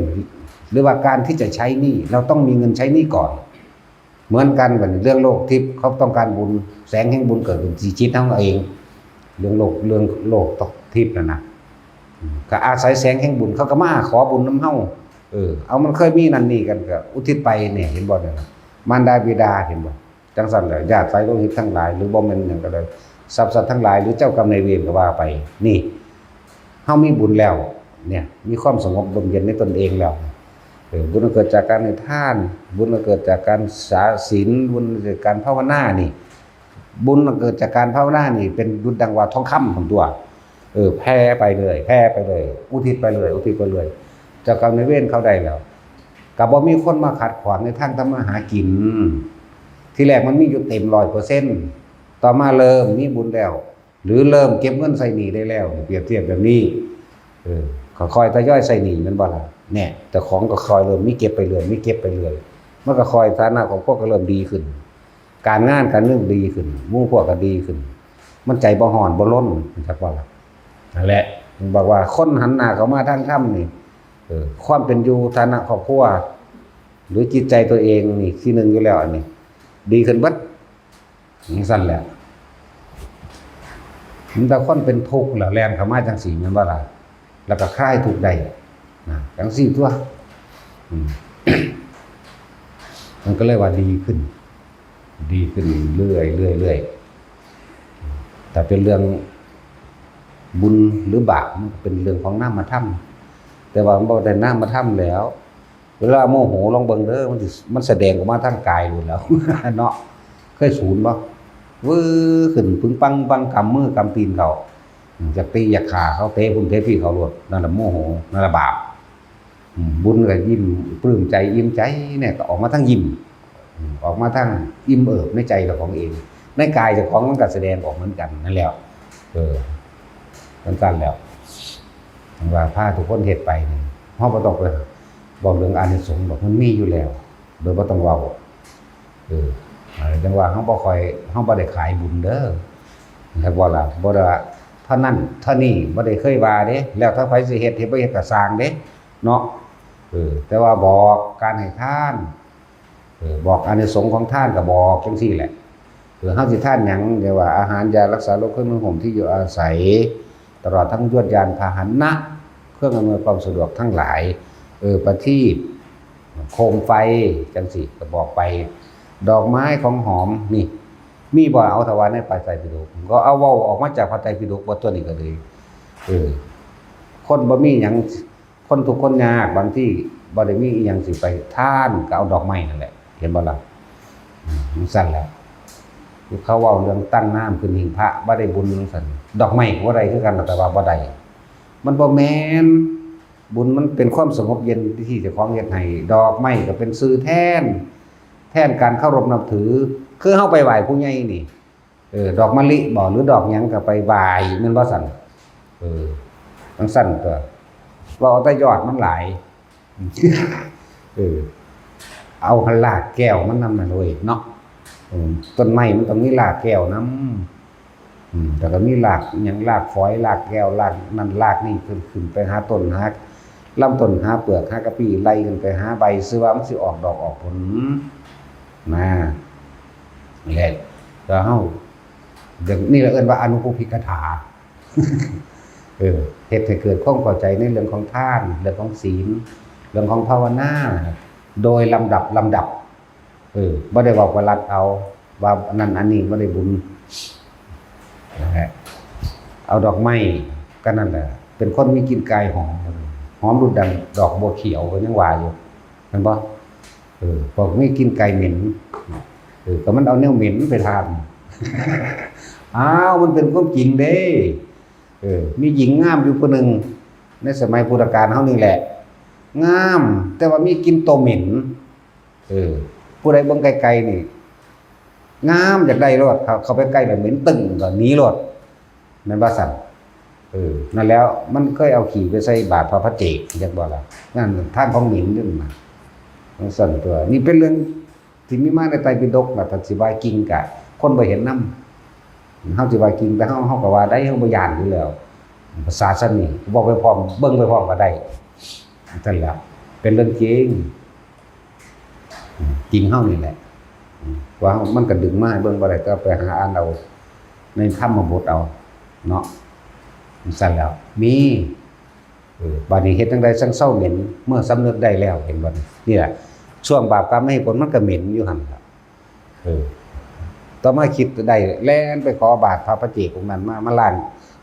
หรือว่าการที่จะใช้หนี้เราต้องมีเงินใช้หนี้ก่อนเหมือนกันกับเรื่องโลกทิพย์เขาต้องการบุญแสงแห่งบุญเกิดขึ้นจิตเฮาเองเรื่องโลกทิพย์นั่นน่ะก็อาศัยแสงแห่งบุญเขาก็มาขอบุญนำเฮาเอามันเคยมีนั่นนี่กันก็อุทิศไปเนี่ยเห็นบ่เนี่ยมารดาบิดาเห็นบ่จังซั่นแหละญาติสายโลหิตทั้งหลายหรือบ่แม่นหยังก็เลยทรัพย์สัตว์ทั้งหลายหรือเจ้ากรรมนายเวรก็ว่าไปนี่เฮามีบุญแล้วเนี่ยมีความสงบลมเย็นในตนเองแล้วบุญเกิดจากการให้ทานบุญเกิดจากการสาศีลบุญเกิดจากการภาวนานี่บุญเกิดจากการภาวนานี่เป็นดุจดังว่าทองคำของตัวแผ่ไปเลยอุทิศไปเลยเจ้ากรรมนายเวรเขาได้แล้วก็บ่มีคนมาขัดขวางในทางทำมาหากินที่แรกมันมีอยู่เต็ม 100% ต่อมาเริ่มมีบุญแล้วหรือเริ่มเก็บเงินใส่หนี้ได้แล้วเปรียบเทียบแบบนี้ค่อยๆทยอยใส่หนี้มันบ่ล่ะแน่แต่ของก็ค่อยเริ่มมีเก็บไปเรื่อยมันก็ค่อยฐานะของพวกก็เริ่มดีขึ้นการงานการเรื่องดีขึ้นหมู่พวกก็ดีขึ้นมันใจบ่ฮ้อนบ่ล้นจักว่าล่ะนั่นแหละบอกว่าคนหันหน้าเข้ามาทางธรรมนี่ความเป็นอยู่ฐานะครอบครัวหรือจิตใจตัวเองนี่ที่หนึ่งอยู่แล้วอันนี้ดีขึ้นเบิดอย่างสั้นแหละมันแต่คนเป็นทุกข์แล้วแล่นเข้ามาจังสี่แม่นบ่ล่ะแล้วก็คลายทุกข์ได้นะจังสี่ตัว มันก็เลยว่าดีขึ้นเรื่อยแต่เป็นเรื่องบุญหรือบาปมันเป็นเรื่องของนามธรรมแต่ว่ามันบ่ได้นามธรรมแล้วเวลาโมโหลองเบิ่งเด้อมันแสดงออกมาทางกายอยู่แล้ว เนาะเคยสูญบ่วื้อขึ้นปึ้งปังกำมือกำตีนเขาอยากตีอยากขาเขาเตะพุ่นเตะพี่เขาโลดนั่นแหละโมโหนั่นแหละบาปบุญก็ยิ้มปลื้มใจอิ่มใจเนี่ยก็ออกมาทั้งยิ้มออกมาทั้งอิ่มเอิบในใจเจ้าของเองในกายเจ้าของมันก็แสดงออกเหมือนกันนั่นแหละมันกันแล้วว่าพาทุกคนเฮ็ดไปนี่เฮาบ่ต้องไปบอกเรื่องอานิสงส์บอกมันมีอยู่แล้วโดยบ่ต้องเว้าจังว่าเฮาบ่ได้ขายบุญเด้อแล้วบ่ล่ะบ่ได้เท่านั้นเท่านี้บ่ได้เคยว่าเด้แล้วถ้าไผสิเฮ็ดบ่เฮ็ดก็สร้างเด้เนาะแต่ว่าบอกการให้ทานบอกอานิสงส์ของทานก็บอกจังซี่แหละเฮาสิทานหยังเรียกว่าอาหารยารักษาโรคเครื่องนุ่งห่มที่อยู่อาศัยตลอดทั้งยวดยานพาหนะเครื่องอำนวยความสะดวกทั้งหลายประทีปโคมไฟจังสิก็บอกไปดอกไม้ของหอมนี่ มีบ่เอาถวายในพระไตรปิฎกก็เอาเว้าออกมาจากพระไตรปิฎกบ่ตัวนี้ก็เลยคนบ่มีหยังคนทุกคนยากบางที่บ่ได้มีอีหยังสิไปทานก็เอาดอกไม้นั่นแหละเห็นบ่ล่ะมันสั่นแหละเขาเว้าเรื่องตั้งน้ำขึ้นหิ้งพระบ่ได้บุญจังซั่นดอกไม้ก็บ่ได้คือกันแต่ว่าบ่ได้มันบ่แม่นบุญมันเป็นความสงบเย็นที่เจ้าของเฮ็ดให้ดอกไม้ก็เป็นสื่อแทนการเคารพนับถือคือเฮาไปไหว้ผู้ใหญ่นี่ดอกมะลิบ่หรือดอกหยังก็ไปไหว้แม่นบ่ซั่นจังซั่นตัวว่าเอาแต่ยอดมันหลายเอาหันรากแก้วมันนำนั่นเว้ยเนาะต้นไม้มันต้องมีรากแก้วนำแต่ก็มีรากหยังรากฝอยรากแก้วรากนั่นรากนี่ขึ้นไปหาต้นหาลำต้นหาเปลือกหากระปี้ไล่ขึ้นไปหาใบซื้อว่ามันสิออกดอกออกผลมาแหละแล้วเฮาเดี๋ยวนี่เราเอิ้นว่าอนุภูพิกถาเฮ็ดให้เกิดความเข้าใจในเรื่องของทานเรื่องของศีลเรื่องของภาวนาโดยลำดับบ่ได้บอกว่ารัดเอาว่านั่นอันนี้บ่ได้บุญนะฮะเอาดอกไม้ก็นั่นแหละเป็นคนมีกลิ่นกายหอมดุดดังดอกบัวเขียวก็ยังว่าอยู่แม่นบ่บอกมีกลิ่นกายเหม็นก็มันเอาแนวเหม็นไปทานอ้าวมันเป็นความจริงเด้มีหญิงงามอยู่คนหนึ่งในสมัยพุทธกาลเฮานี่แหละงามแต่ว่ามีกลิ่นโตเหม็นผู้ใดเบิ่งไกลๆนี่งามอยากได้รถเข้าไปใกล้แล้วเหม็นตึ้งก็หนีรถแม่นบ่ซั่นนั่นแล้วมันเคยเอาขี้ไปใส่บาตรพระเจกจักบ่ล่ะนั่นทางของเหม็นนี่มาจังซั่นตัวนี่เป็นเรื่องที่มีมาในไตรปิฎกน่ะถ้าสิว่าจริงกะคนบ่เห็นนำเฮาสิว่าจริงแต่เฮาก็ว่าได้เฮาบ่ย้านอยู่แล้วภาษาซั่นนี่บอกไปพร้อมเบิ่งไปพร้อมก็ได้นั่นแหละเป็นเรื่องจริงเฮานี่แหละว่ามันก็ดึงมาให้เบิ่งบ่ได้ก็ไปหาอ่านเอาในธรรมบทเอาเนาะสั่นแล้วมีบัดนี้เฮ็ดจังได๋จังเศร้าเหม็นเมื่อสำนึกได้แล้วเห็นบ่นี่แหละช่วงบาปกรรมไม่ให้ผลมันก็เหม็นอยู่หั่นครับต่อมาคิดได้แล่นไปขอบาตรพระเจกองค์นั้นมาล้าง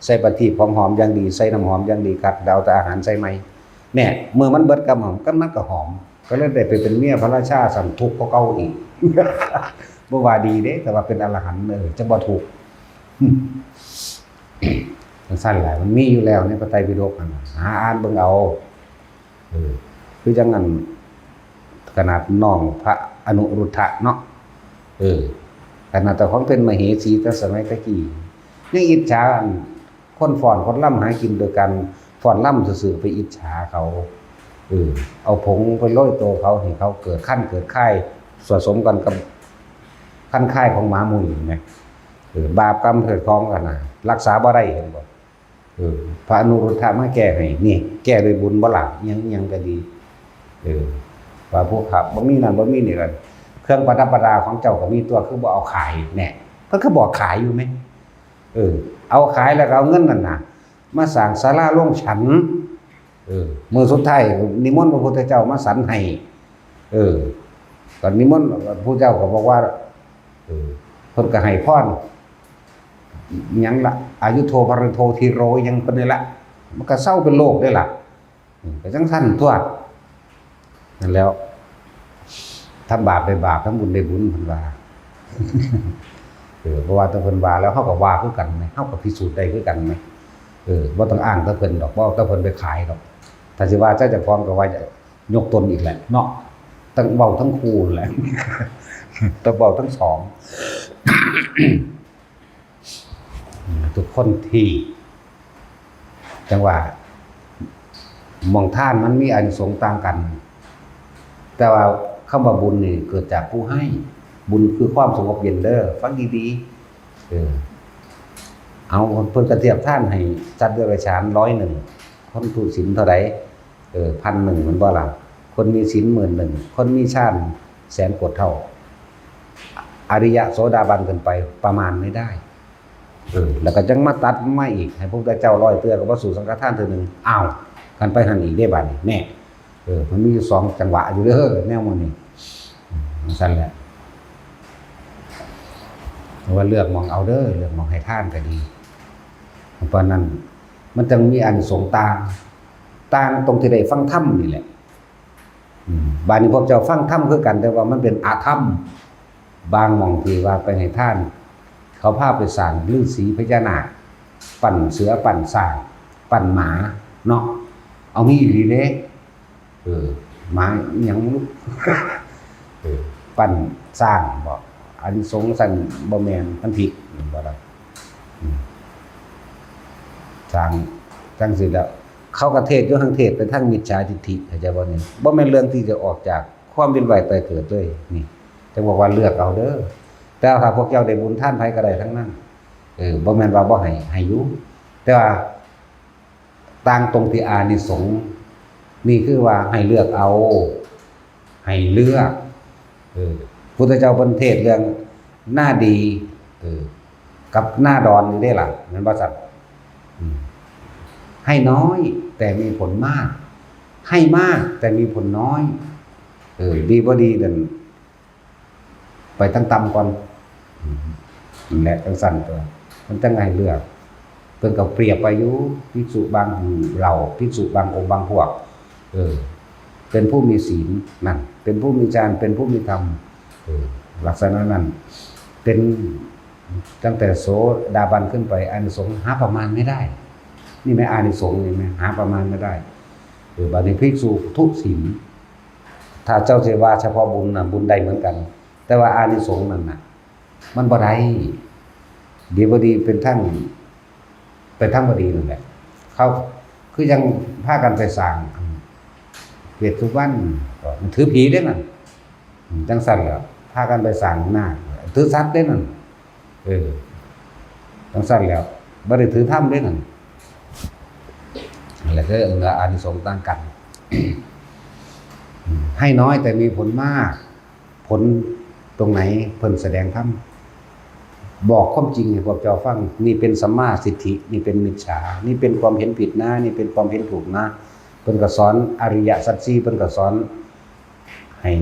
ใส่ประทีปหอมๆอย่างดีใส่น้ำหอมอย่างดีครับเอาแต่อาหารใส่ไหมเนี่ยเมื่อมันเบิดกรรมหอมก็มันก็หอมก็เลยได้ไปเป็นเมียพระราชาสันทุกข์ก็เก่าอีกบ่ว่าดีเด้แต่ว่าเป็นอรหันต์จะบ่ทุกข์สั้นหลายมันมีอยู่แล้วในพระไตรปิฎกหาอ่านเบิ่งเอาคือจังนั้นขนาดน้องพระอนุรุทธะเนาะขนาดแต่ของเป็นมเหสีแต่สมัยตะกี้ยังอิจฉาคนฟ้อนคนล่ำหากินโดยการฟ้อนล่ำซื่อๆไปอิจฉาเขาเอาผงไปโรยตัวเขาให้เขาเกิดขั้นเกิดไข้สะสมกันกับขั้นไข้ของหมาหมู่ไงบาปกรรมเกิดคล้องกันนะรักษาบ่ได้เห็นบ่พระอนุรุทธะมาแก้ให้นี่แก้ด้วยบุญบ่ล่ะยังก็ดีว่าพวกขับบ่มีนั่นบ่มีนี่กันเครื่องประดับประดาของเจ้าก็มีตัวคือบ่เอาขายแน่เพิ่นก็บอกขายอยู่มั้ยเอาขายแล้วก็เอาเงินนั่นน่ะมาสร้างศาลาโรงฉันมื้อสุดท้ายนิมนต์พระพุทธเจ้ามาสรรให้ก็นิมนต์พระพุทธเจ้าก็บอกว่าเพิ่นก็ให้พรหยังล่ะอายุโทภรโทธีโรยังเพิ่นนี่ล่ะมันก็เศร้าเป็นโรคได้ล่ะก็จังซั่นทั่วนั่นแล้วทำบาปได้บาปทำบุญได้บุญเพิ่นว่าเพราะว่าถ้าเพิ่นว่าแล้วเฮาก็ว่าคือกันมั้ยเฮาก็พิสูจน์ได้คือกันมั้ยบ่ต้องอ้างแต่เพิ่นดอกบ่แต่เพิ่นไปขายดอกถ้าสิว่าเจ้าพร้อมก็ว่ายกตนอีกแหละเนาะทั้งเว้าทั้งคู่แหละต้องเว้าทั้งสองทุกคนที่จังว่ามองท่านมันมีอานิสงส์ต่างกันแต่ว่าคำว่าบุญนี่เกิดจากผู้ให้บุญคือความสงบเย็นเด้อฟังดีๆเอาเพิ่นกระเทียบท่านให้จัดเดือนฉาน101คนถูกศีลเท่าใด1,001มันบ่ล่ะคนมีศีล11,000คนมีฌานแสนกว่าเท่าอริยะโสดาบันขึ้นไปประมาณไม่ได้แล้วก็จังมาตัดมาอีกให้พระพุทธเจ้า100เทื่อก็บ่สู่สังฆทานเทื่อนึงอ้าวกันไปหันอีกได้บัดนี้แน่มันมีอยู่2จังหวะอยู่เด้อแนวมื้อนี้ซั่นแหละ ว่าเลือกมองเอาเด้อเลือกมองให้ท่านก็ดีเพราะนั้นมันจึงมีอานิสงส์ต่างตรงที่ได้ฟังธรรมนี่แหละบางนี้พวกเจ้าฟังธรรมคือกันแต่ว่ามันเป็นอาธรรมบางหม่องที่ว่าไปให้ท่านเขาพาไปสร้างฤาษีพญานาคปั่นเสือปั่นสร้างปั่นหมาเนาะเอามีอยู่ดีเด้หมาหยังลูกปั่นสร้างบ่อานิสงส์สั่นบ่แม่นมันผิดบ่ล่ะสร้างจังซี่แล้วเขาก็เทศอยู่ทางเทศไปทางมิจฉาทิฏฐิเข้าใจบ่นี่บ่แม่นเรื่องที่จะออกจากความเป็นไว้ตายเกิดเลยนี่จะบอกว่าเลือกเอาเด้อแต่ถ้าพวกเจ้าได้บุญท่านไผก็ได้ทั้งนั้นบ่แม่นว่าบ่ให้อยู่แต่ว่าต่างตรงที่อานิสงส์นี่คือว่าให้เลือกเอาให้เลือกพุทธเจ้าเพิ่นเทศเรื่องหน้าดีกับหน้าดอนนี่ได้ล่ะแม่นบ่ซั่นให้น้อยแต่มีผลมากให้มากแต่มีผลน้อยดีบ่ดีนั่นไปตั้งต่ำก่อนนั่นแหละจังซั่นตัวมันจังให้เลือกเพิ่นก็เปรียบไปอยู่ภิกษุบางเราภิกษุบางองค์บางพวกเป็นผู้มีศีลนั่นเป็นผู้มีฌานเป็นผู้มีธรรมลักษณะนั้นเป็นตั้งแต่โสดาบันขึ้นไปอานิสงส์หาประมาณไม่ได้นี่ไม่อานิสงส์นี่ไหมหาประมาณไม่ได้บางทีภิกษุทุศีลถ้าเจ้าเทวาเฉพาะบุญนะบุญใดเหมือนกันแต่ว่าอานิสงส์นั่นน่ะมันบ่ได้ดีบ่ดีเป็นทั้งบ่ดีนั่นแหละเขาคือยังพากันไปสร้างเวทสุวรรณมันถือผีได้นั่นจังสั่นแล้วพากันไปสร้างหน้าถือสัตว์ได้นั่นจังสั่นแล้วบ่ได้ถือธรรมได้นั่นอะไรก็อานิสงส์ต่างกัน ให้น้อยแต่มีผลมากผลตรงไหนเพิ่นแสดงธรรมบอกความจริงให้พวกเจ้าฟังนี่เป็นสัมมาทิฏฐินี่เป็นมิจฉานี่เป็นความเห็นผิดนะนี่เป็นความเห็นถูกนะเพิ่นก็สอนอริยสัจสี่เพิ่นก็สอนให้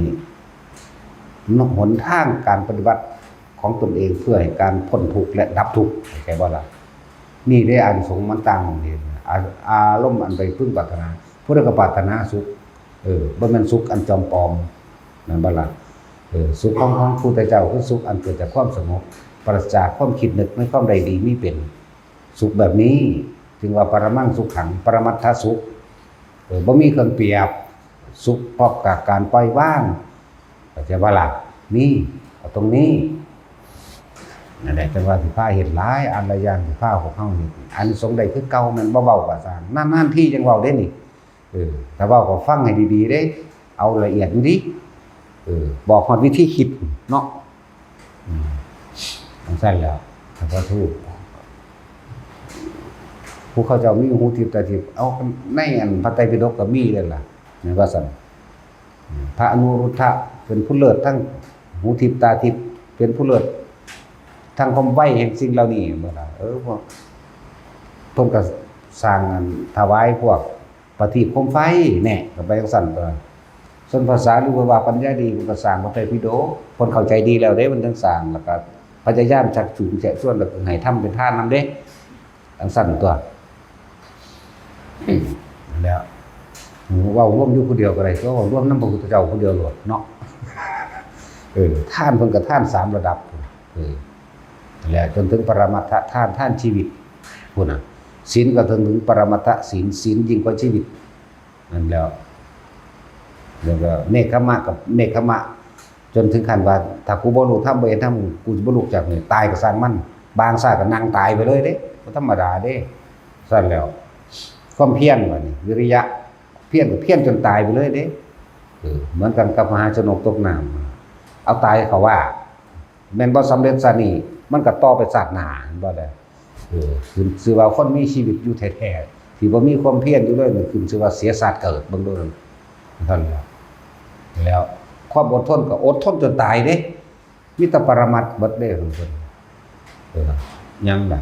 หนทางการปฏิบัติของตนเองเพื่อให้การพ้นทุกข์และดับทุกข์เข้าใจบ่ล่ะนี่ได้อานิสงส์มันต่างกันเองอารมณ์อันไปพึ่งปรารถนาผู้ใดก็ปรารถนาสุขบ่แม่นสุขอันจอมปลอมนั่นบ่ล่ะสุขของพระพุทธเจ้าคือสุขอันเกิดจากความสงบปราศจากความคิดนึกไม่ความใดดีมีเป็นสุขแบบนี้จึงว่าปรมังสุขขังปรมัตถสุขบ่มีเครื่องเปรียบสุขพร้อมกับการปล่อยวางเข้าใจบ่ล่ะนี่เอาตรงนี้นั่นแหละจังว่าสิพาเห็นหลายอันละอย่างสิพาของเฮานี่อันสงใดคือเก่ามันบ่เว้าว่าซ่านนานๆที่จังเว้าได้นี่ถ้าเว้าก็ฟังให้ดีๆเด้เอาละเอียดดิบอกฮอดวิธีคิดเนาะจังซั่นแล้วถ้าบ่ถูกผู้เขาเจ้ามีหูทิพย์ตาทิพย์เอาในอันพระไตรปิฎกก็มีนั่นล่ะนั่นว่าซั่นพระอนุรุทธะเป็นผู้เลิศทั้งหูทิพย์ตาทิพย์เป็นผู้เลิศทางความไวแห่งสิ่งเหล่านี้บ่ล่ะพวกเพิ่นก็สร้างอันถวายพวกปฏิโคมไฟแน่ก็ไปจังซั่นตัวส่วนภาษาหรือว่าปัญญาดีเพิ่นก็สร้างพระไตรปิฎกคนเข้าใจดีแล้วเด้มันจังสร้างแล้วก็พยายามชักจูงแจกส่วนแล้วก็ให้ทำเป็นทานนำเด้จังซั่นตัวแล้วเว้าร่วมอยู่ผู้เดียวก็ได้ก็เว้าร่วมนำพระพุทธเจ้าผู้เดียวโลดเนาะท่านเพิ่นก็ท่าน3ระดับแล้วจนถึงปรมัตถท่านชีวิตพุ่นน่ะศีลก็ถึงปรมัตถศีลยิ่งกว่าชีวิตนั่นแล้วก็เนกขมะกับเนกขมะจนถึงขั้นว่าถ้ากูบ่รู้ทำบ่เห็นทำกูสิบ่ลุกจากนี่ตายก็สร้างมันบางซาก็นั่งตายไปเลยเด้บ่ธรรมดาเด้ซั่นแล้วความเพียรว่านี่วิริยะเพียรก็เพียรจนตายไปเลยเด้เหมือนกันกับมหาชนกตกน้ำเอาตายเขาว่าแม่นบ่สำเร็จซะนี่มันก็ต่อไปศาสนาบ่ได้คือชื่อว่าคนมีชีวิตอยู่แท้ๆที่บ่มีความเพียรอยู่เลยนี่คือชื่อว่าเสียชาติเกิดเบิ่งดูนั่นแล้วความอดทนก็อดทนจนตายเด้มีแต่ปรมัตถ์เบิดเด้ของเพิ่นยังล่ะ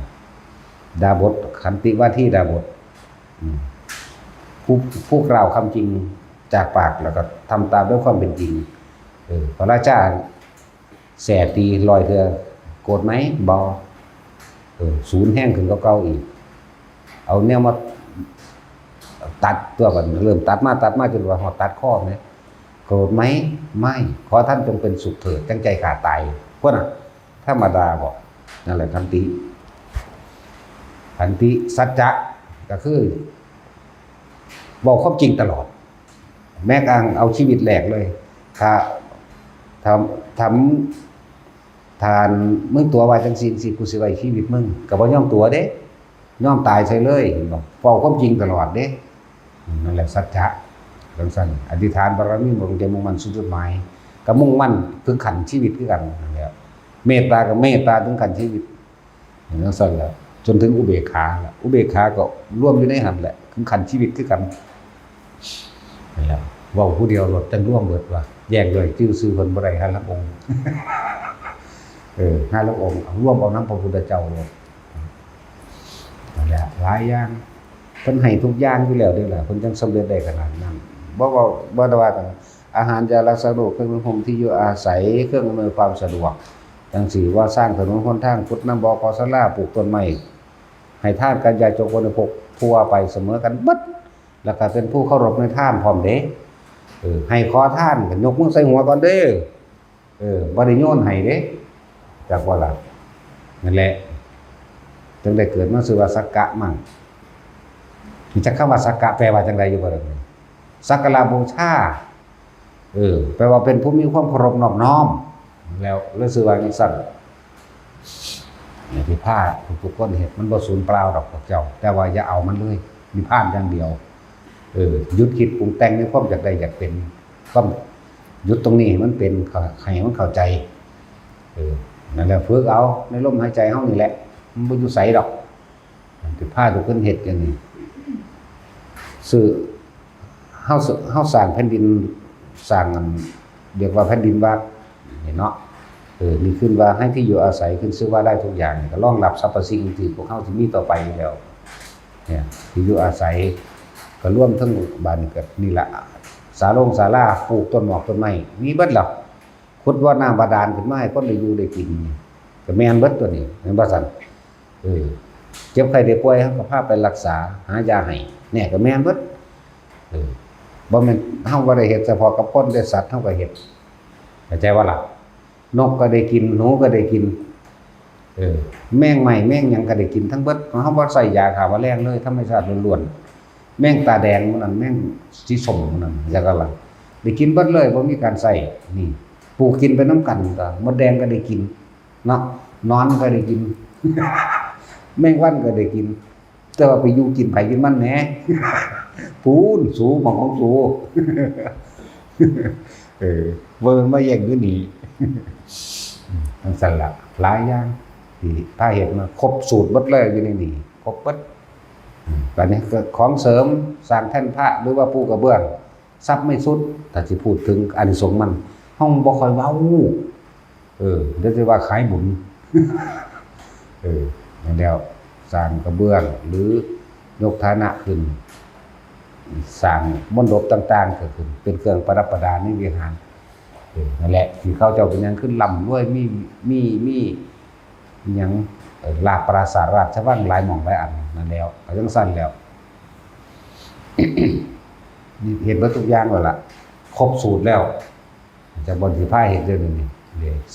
ดาบทขันติว่าที่ดาบทผู้กล่าวคำจริงจากปากแล้วก็ทำตามด้วยความเป็นจริงพระราชาแส่ตีลอยเทือ โกรธไหมบ่ศูนย์แห้งขึ้นเก่าๆอีกเอาแนวมาตัดตัวก่อนเริ่มตัดมาจนว่าหอดตัดข้อไหมโกรธไหมไม่ขอท่านจงเป็นสุขเถิดตั้งใจขาดตายพวกน่ะธรรมดาบอกนั่นแหละขันติสัจจะก็คือบอกความจริงตลอดแม้กระทั่งเอาชีวิตแหลกเลยถ้าทานมึงตัวว่าจังซี่สิกูสิไว้ชีวิตมึงก็บ่ยอมตัวเด้ยอมตายใส่เลยบอกเฝ้าความจริงตลอดเด้นั่นแหละสัจจะจังซั่นอธิษฐานบารมีบ่ลงใจมุ่งมั่นสู่จุดหมายก็มุ่งมั่นถึงขั้นชีวิตคือกันนั่นแหละเมตตากับเมตตาถึงขั้นชีวิตจังซั่นแหละจนถึงอุเบกขาล่ะอุเบกขาก็ร่วมอยู่ในหันแหละถึงขั้นชีวิตคือกันนั่นแหละเว้าผู้เดียวรถจังร่วมเบิดว่าแยกเลยชื่อซื้อเพิ่นบ่ได้หันละองค์ห้าละองค์ร่วมเอาน้ำพระพุทธเจ้าเลยนั่นแหละหลายอย่างเพิ่นให้ทุกอย่างอยู่แล้วเด้อล่ะเพิ่นจังสำเร็จได้ขนาดนั้นบ่ได้ว่ากันอาหารยารักษาโรคเครื่องนุ่งห่มที่อยู่อาศัยเครื่องอำนวยความสะดวกจังสี่ว่าสร้างถนนหนทางขุดน้ำบ่อศาลาปลูกต้นไม้ให้ทานกันยาจกบริโภคทั่วไปเสมอกันเบิดแล้วก็เป็นผู้เคารพในทานพร้อมเด้ให้ขอทานก็ยกมือใส่หัวก่อนเด้อบ่ได้โยนให้เด้จากว่าล่ะนั่นแหละจึงได้เกิดมาชื่อว่าสักกะมั่งมีจักคำว่าสักกะแปลว่าจังไดอยู่บ่ล่ะสักการะบูชาแปลว่าเป็นผู้มีความเคารพนอบน้อมแล้วชื่อว่าจังซั่นที่ผ้าทุกคนเฮ็ดมันบ่สูญเปล่าดอกพวกเจ้าแต่ว่าอย่าเอามันเลยมีพานอย่างเดียวหยุดคิดปรุงแต่งในความอยากได้อยากเป็นก็หยุดตรงนี้มันเป็นให้มันเข้าใจนั่นแหละฝึกเอาในลมหายใจเฮานี่แหละมันบ่อยู่ไสดอกที่ผ้าทุกคนเฮ็ดอย่างนี้สื่อเฮาสร้างแผ่นดินสร้างเรียกว่าแผ่นดินวัดนี่เนาะนี่ขึ้นว่าให้ที่อยู่อาศัยขึ้นชื่อว่าได้ทุกอย่างก็รองรับสรรพสิ่งที่พวกเฮาสิมีต่อไปอยู่แล้วเนี่ยที่อยู่อาศัยก็ร่วมทั้งบ้านก็นี่ล่ะศาลาปลูกต้นหมอกต้นไม้มีเบิดแล้วขุดว่าน้ำบาดาลขึ้นมาให้คนได้อยู่ได้กินก็แม่นเบิดตัวนี้แม่นบ่ซั่นเจ็บไข้ได้ป่วยเฮาก็พาไปรักษาหายาให้แน่ก็แม่นเบิดบ่แม่นเฮาบ่ได้เฮ็ดเฉพาะกับคนได้สัตว์เฮาก็เฮ็ดเข้าใจว่าล่ะนกก็ได้กินหนูก็ได้กินแมงใหม่แมงหยังก็ได้กินทั้งเบิดเฮาบ่ใส่ยาฆ่าแมลงเลยธรรมชาติล้วนๆแมงตาแดงมันนั่นแมงสีส้มมันนั่นจักล่ะได้กินเบิดเลยบ่มีการใส่นี่ปลูกกินไปนำกันก็มดแดงก็ได้กินเนาะนอนก็ได้กินแมงวันก็ได้กินแต่ว่าไปอยู่กินไผกินมันแหน่พูนสูหม่องของสูบ่มาแย่งอยู่นี่จังซั่นล่ะหลายอย่างที่ถ้าเฮ็ดมาครบสูตรเบิดเลยอยู่ในนี้ครบเบิดบัดนี้ก็ของเสริมสร้างแท่นพระหรือว่าปูกระเบื้องทรัพย์ไม่สุดถ้าสิพูดถึงอานิสงส์มันเฮาบ่ค่อยเว้าเดี๋ยวสิว่าขายบุญนั่นแล้วสร้างกระเบื้องหรือยกฐานะขึ้นสร้างมณฑปต่างๆก็ขึ้นเป็นเครื่องประดับประดาในวิหารนั่นแหละที่เขาเจ้าเป็นหยังขึ้นลำด้วยมีหยังลาปราสาทราชวังหลายหม่องหลายอันนั่นแล้วก็จังซั่นแล้ว นี่เห็นเบิดทุกอย่างแล้วล่ะครบสูตรแล้วจะบ่สิพาเฮ็ดเรื่องนี้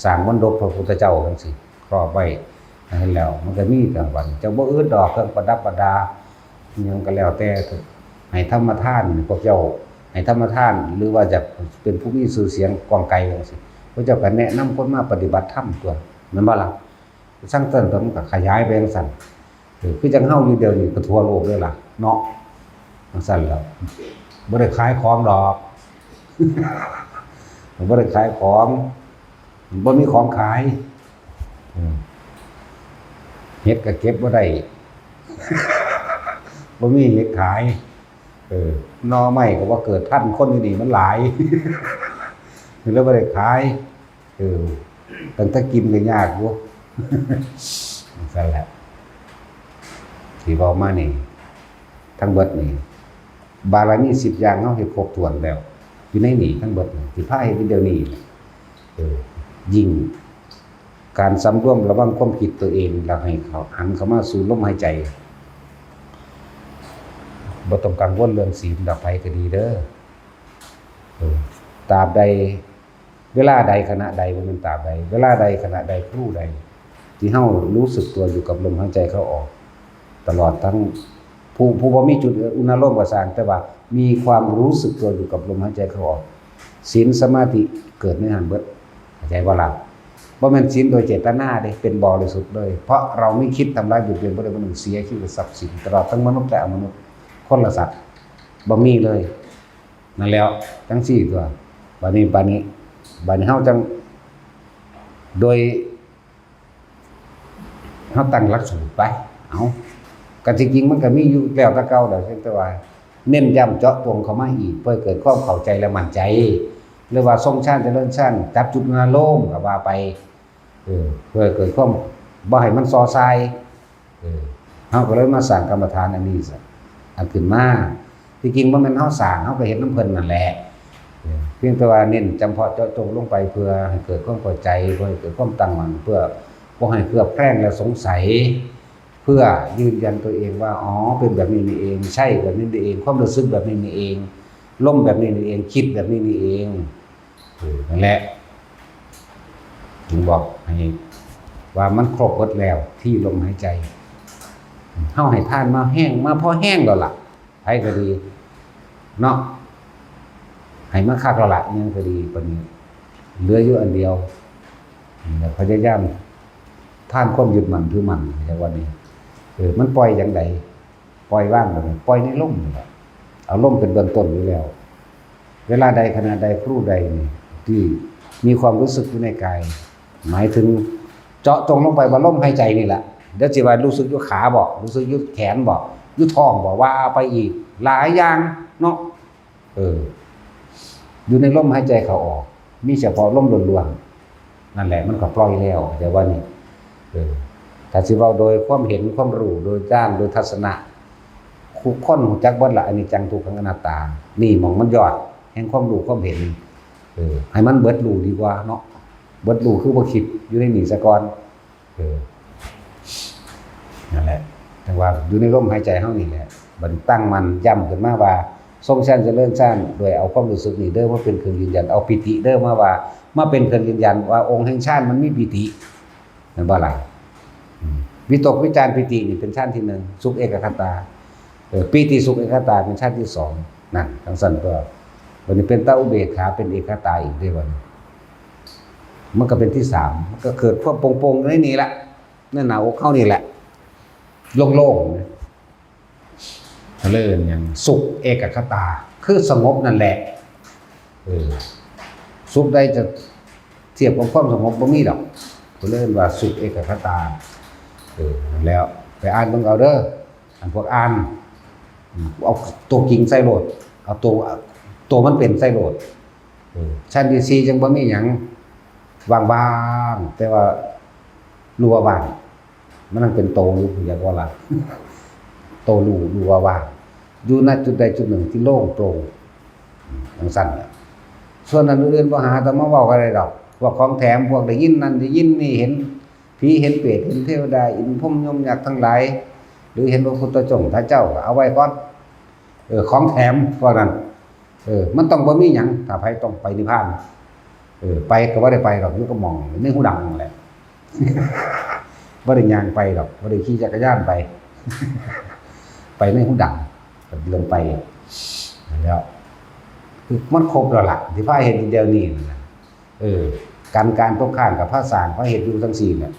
สร้างมณฑปพระพุทธเจ้าจังซี่ครอบไว้นั่นแล้วมันก็มีกลางวันเจ้าบ่อื่นดอกเครื่องประดับประดาหยังก็แล้วแต่ให้ธรรมทานพวกเจ้าให้ธรรมทานหรือว่าจะเป็นผู้มีชื่อเสียงกว้างไกลจังซี่พระเจ้าก็แนะนำคนมาปฏิบัติธรรมตัวแม่นบ่ล่ะสร้างต้นมันก็ขยายไปจังซั่นคือจังเฮาอยู่เดียวนี่ก็ทั่วโลกเลยล่ะเนาะจังซั่นแล้วบ่ได้ขายของดอกบ่ได้ขายของบ่มีของขายเฮ็ดก็เก็บบ่ได้บ่มีเฮ็ดขายหน่อไม้ก็ว่าเกิดทันคนอยู่นี่มันหลายแล้วบ่ได้ขายตั้งแต่กินก็ยากอยู่ซั่นแหละที่เว้ามานี่ทั้งเบิดนี่บารมี10อย่างเฮาเฮ็ดครบถ้วนแล้วอยู่ในนี่ทั้งเบิดที่พาเฮ็ดเดี๋ยวนี้ยิ่ง การสำรวมระวังความคิดตัวเองแล้วให้เขาหันเข้ามาสู่ลมหายใจบ่ต้องกังวลเรื่องศีลดอกไผก็ดีเด้อตราบใดเวลาใดขณะใดบ่แม่นตราบใดเวลาใดขณะใดครู่ใดที่เฮารู้สึกตัวอยู่กับลมหายใจเข้าออกตลอดทั้งผู้บ่มีจุดอุณโลมก็สร้างแต่ว่ามีความรู้สึกตัวอยู่กับลมหายใจเข้าออกศีลสมาธิเกิดในหันเบิดเข้าใจบ่ล่ะบ่แม่นศีลโดยเจตนาเด้เป็นบริสุทธิ์เลยเพราะเราไม่คิดทำร้ายบุคคลบ่ได้บ่นึงเสียชีวิตทรัพย์สินตลอดทั้งมนุษย์และอมนุษย์คนละสัตว์บ่มีเลยนั่นแล้วจังซี่ตัวบัดนี้เฮาจังโดยเฮาตั้งหลักสูตรไปเอาก็จริงๆมันก็มีอยู่แล้วแต่เก่าแล้วแต่ว่าเน้นย้ำเจาะตรงเข้ามาอีกเพื่อเกิดความเข้าใจและมั่นใจหรือว่าทรงชาติเจริญชาติจับจุดนาโลมก็ว่าไปเพื่อเกิดความบ่ให้มันซอซายเฮาก็เลยมาสร้างกรรมฐานอันนี้ซะอันขึ้นมาที่จริงบ่แม่นเฮาสร้างเฮาก็เฮ็ดนำเพิ่นนั่นแหละเพียงแต่ว่าเน้นจำเพาะเจาะจงลงไปเพื่อให้เกิดความเข้าใจเพื่อให้เกิดความตั้งมั่นเพื่อบ่ให้เคลือบแคลงและสงสัยเพื่อยืนยันตัวเองว่าอ๋อเป็นแบบนี้นี่เองใช่แบบนี้นี่เองความรู้สึกแบบนี้นี่เองล่มแบบนี้นี่เองคิดแบบนี้นี่เองนั่นแหละถึงบอกให้ว่ามันครบหมดแล้วที่ลมหายใจเฮาให้ทานมาแห้งมาพอแห้งแล้วล่ะไผก็ดีเนาะให้มาคักแล้วล่ะยังก็ดีปานนี้เหลืออยู่อันเดียวพยายามท่านความยึดมั่นถือมั่นในวันนี้มันปล่อยอย่างใดปล่อยว่างแบบปล่อยในลมเอาลมเป็นเบื้องต้นอยู่แล้วเวลาใดขณะใดครู่ใดนี่ที่มีความรู้สึกอยู่ในกายหมายถึงเจาะตรงลงไปว่าลมหายใจนี่แหละเดี๋ยวสิว่ารู้สึกอยู่ขาบ่รู้สึกอยู่แขนบ่อยู่ท้องบ่ว่าไปอีกหลายอย่างเนาะอยู่ในลมหายใจเข้าออกมีเฉพาะลมล้วนๆนั่นแหละมันก็ปล่อยแล้วแต่ว่านี่ถ้าสิเว้าโดยความเห็นความรู้โดยญาณโดยทัศนะคู่คนรู้จักบ่ล่ะอนิจจังทุกขังอนัตตานี่มองมันยอดแห่งความรู้ความเห็นให้มันเบิดรู้ดีกว่าเนาะเบิดรู้คือบ่คิดอยู่ในนี่ซะก่อนนั่นแหละแต่ว่าอยู่ในลมหายใจเฮานี่แหละบัดตั้งมันย้ำขึ้นมาว่าทรงชั้นเจริญชั้นโดยเอาความรู้สึกนี่เด้อมาเป็นเครื่องยืนยันเอาปิติเด้อมาว่ามาเป็นเครื่องยืนยันว่าองค์แห่งฌานมันมีปิตินั่นบ่ล่ะวิตกวิจารปิตินี่เป็นชั้นที่1สุขเอกคตาปีติสุขเอกคตาเป็นชั้นที่2นั่นทั้งสั้นก็วันนี้เป็นตาอุเบกขาเป็นเอกคตาอีกด้วยวันมันก็เป็นที่3มันก็เกิดความโปร่งๆในนี่แหละนั่นหน้าอกเข้านี่แหละโล่งๆนะเลื่อนอย่างสุขเอกคตาคือสงบนั่นแหละสุขใดจะเทียบกับความสงบบ่มีดอกเลื่อนว่าสุขเอกคตาแล้วไปอ่านเบิ่งเอาเด้ออันพวกอ่านเอาตัวกิ่งใส่โหลดเอาตัวมันเป็นใส่โหลดชั้นที่4จังบ่มีหยังว่างๆแต่ว่ารู้ว่าว่างมันนั่นเป็นโตอยู่อย่างว่าล่ะโตรู้ว่าว่างอยู่ณจุดใดจุดหนึ่งที่โล่งโปร่งจังซั่นน่ะส่วนอันอื่นบ่หาแต่มาเว้ากันได้ดอกพวกของแถมพวกได้ยินนั่นได้ยินนี่เห็นผีเห็นเปรตเห็นเทวดาอินพรหมยมยักษ์ทั้งหลายหรือเห็นพระพุทธเจ้าพระเจ้าเอาไว้ก่อนของแถมพวกนั้นมันต้องบ่มีหยังถ้าไผต้องไปนิพพานไปก็บ่ได้ไปดอกอยู่ก็มองในหูดังนั่นแหละบ่ได้ย่างไปดอกบ่ได้ขี่จักรยานไปไปในหูดังก็เรื่องไปแล้วคือมันครบแล้วล่ะที่พาเฮ็ดเดียวนี้นั่นน่ะการตกข้ามกับพระสร้างพระเฮ็ดอยู่ทั้ง4เนี่ย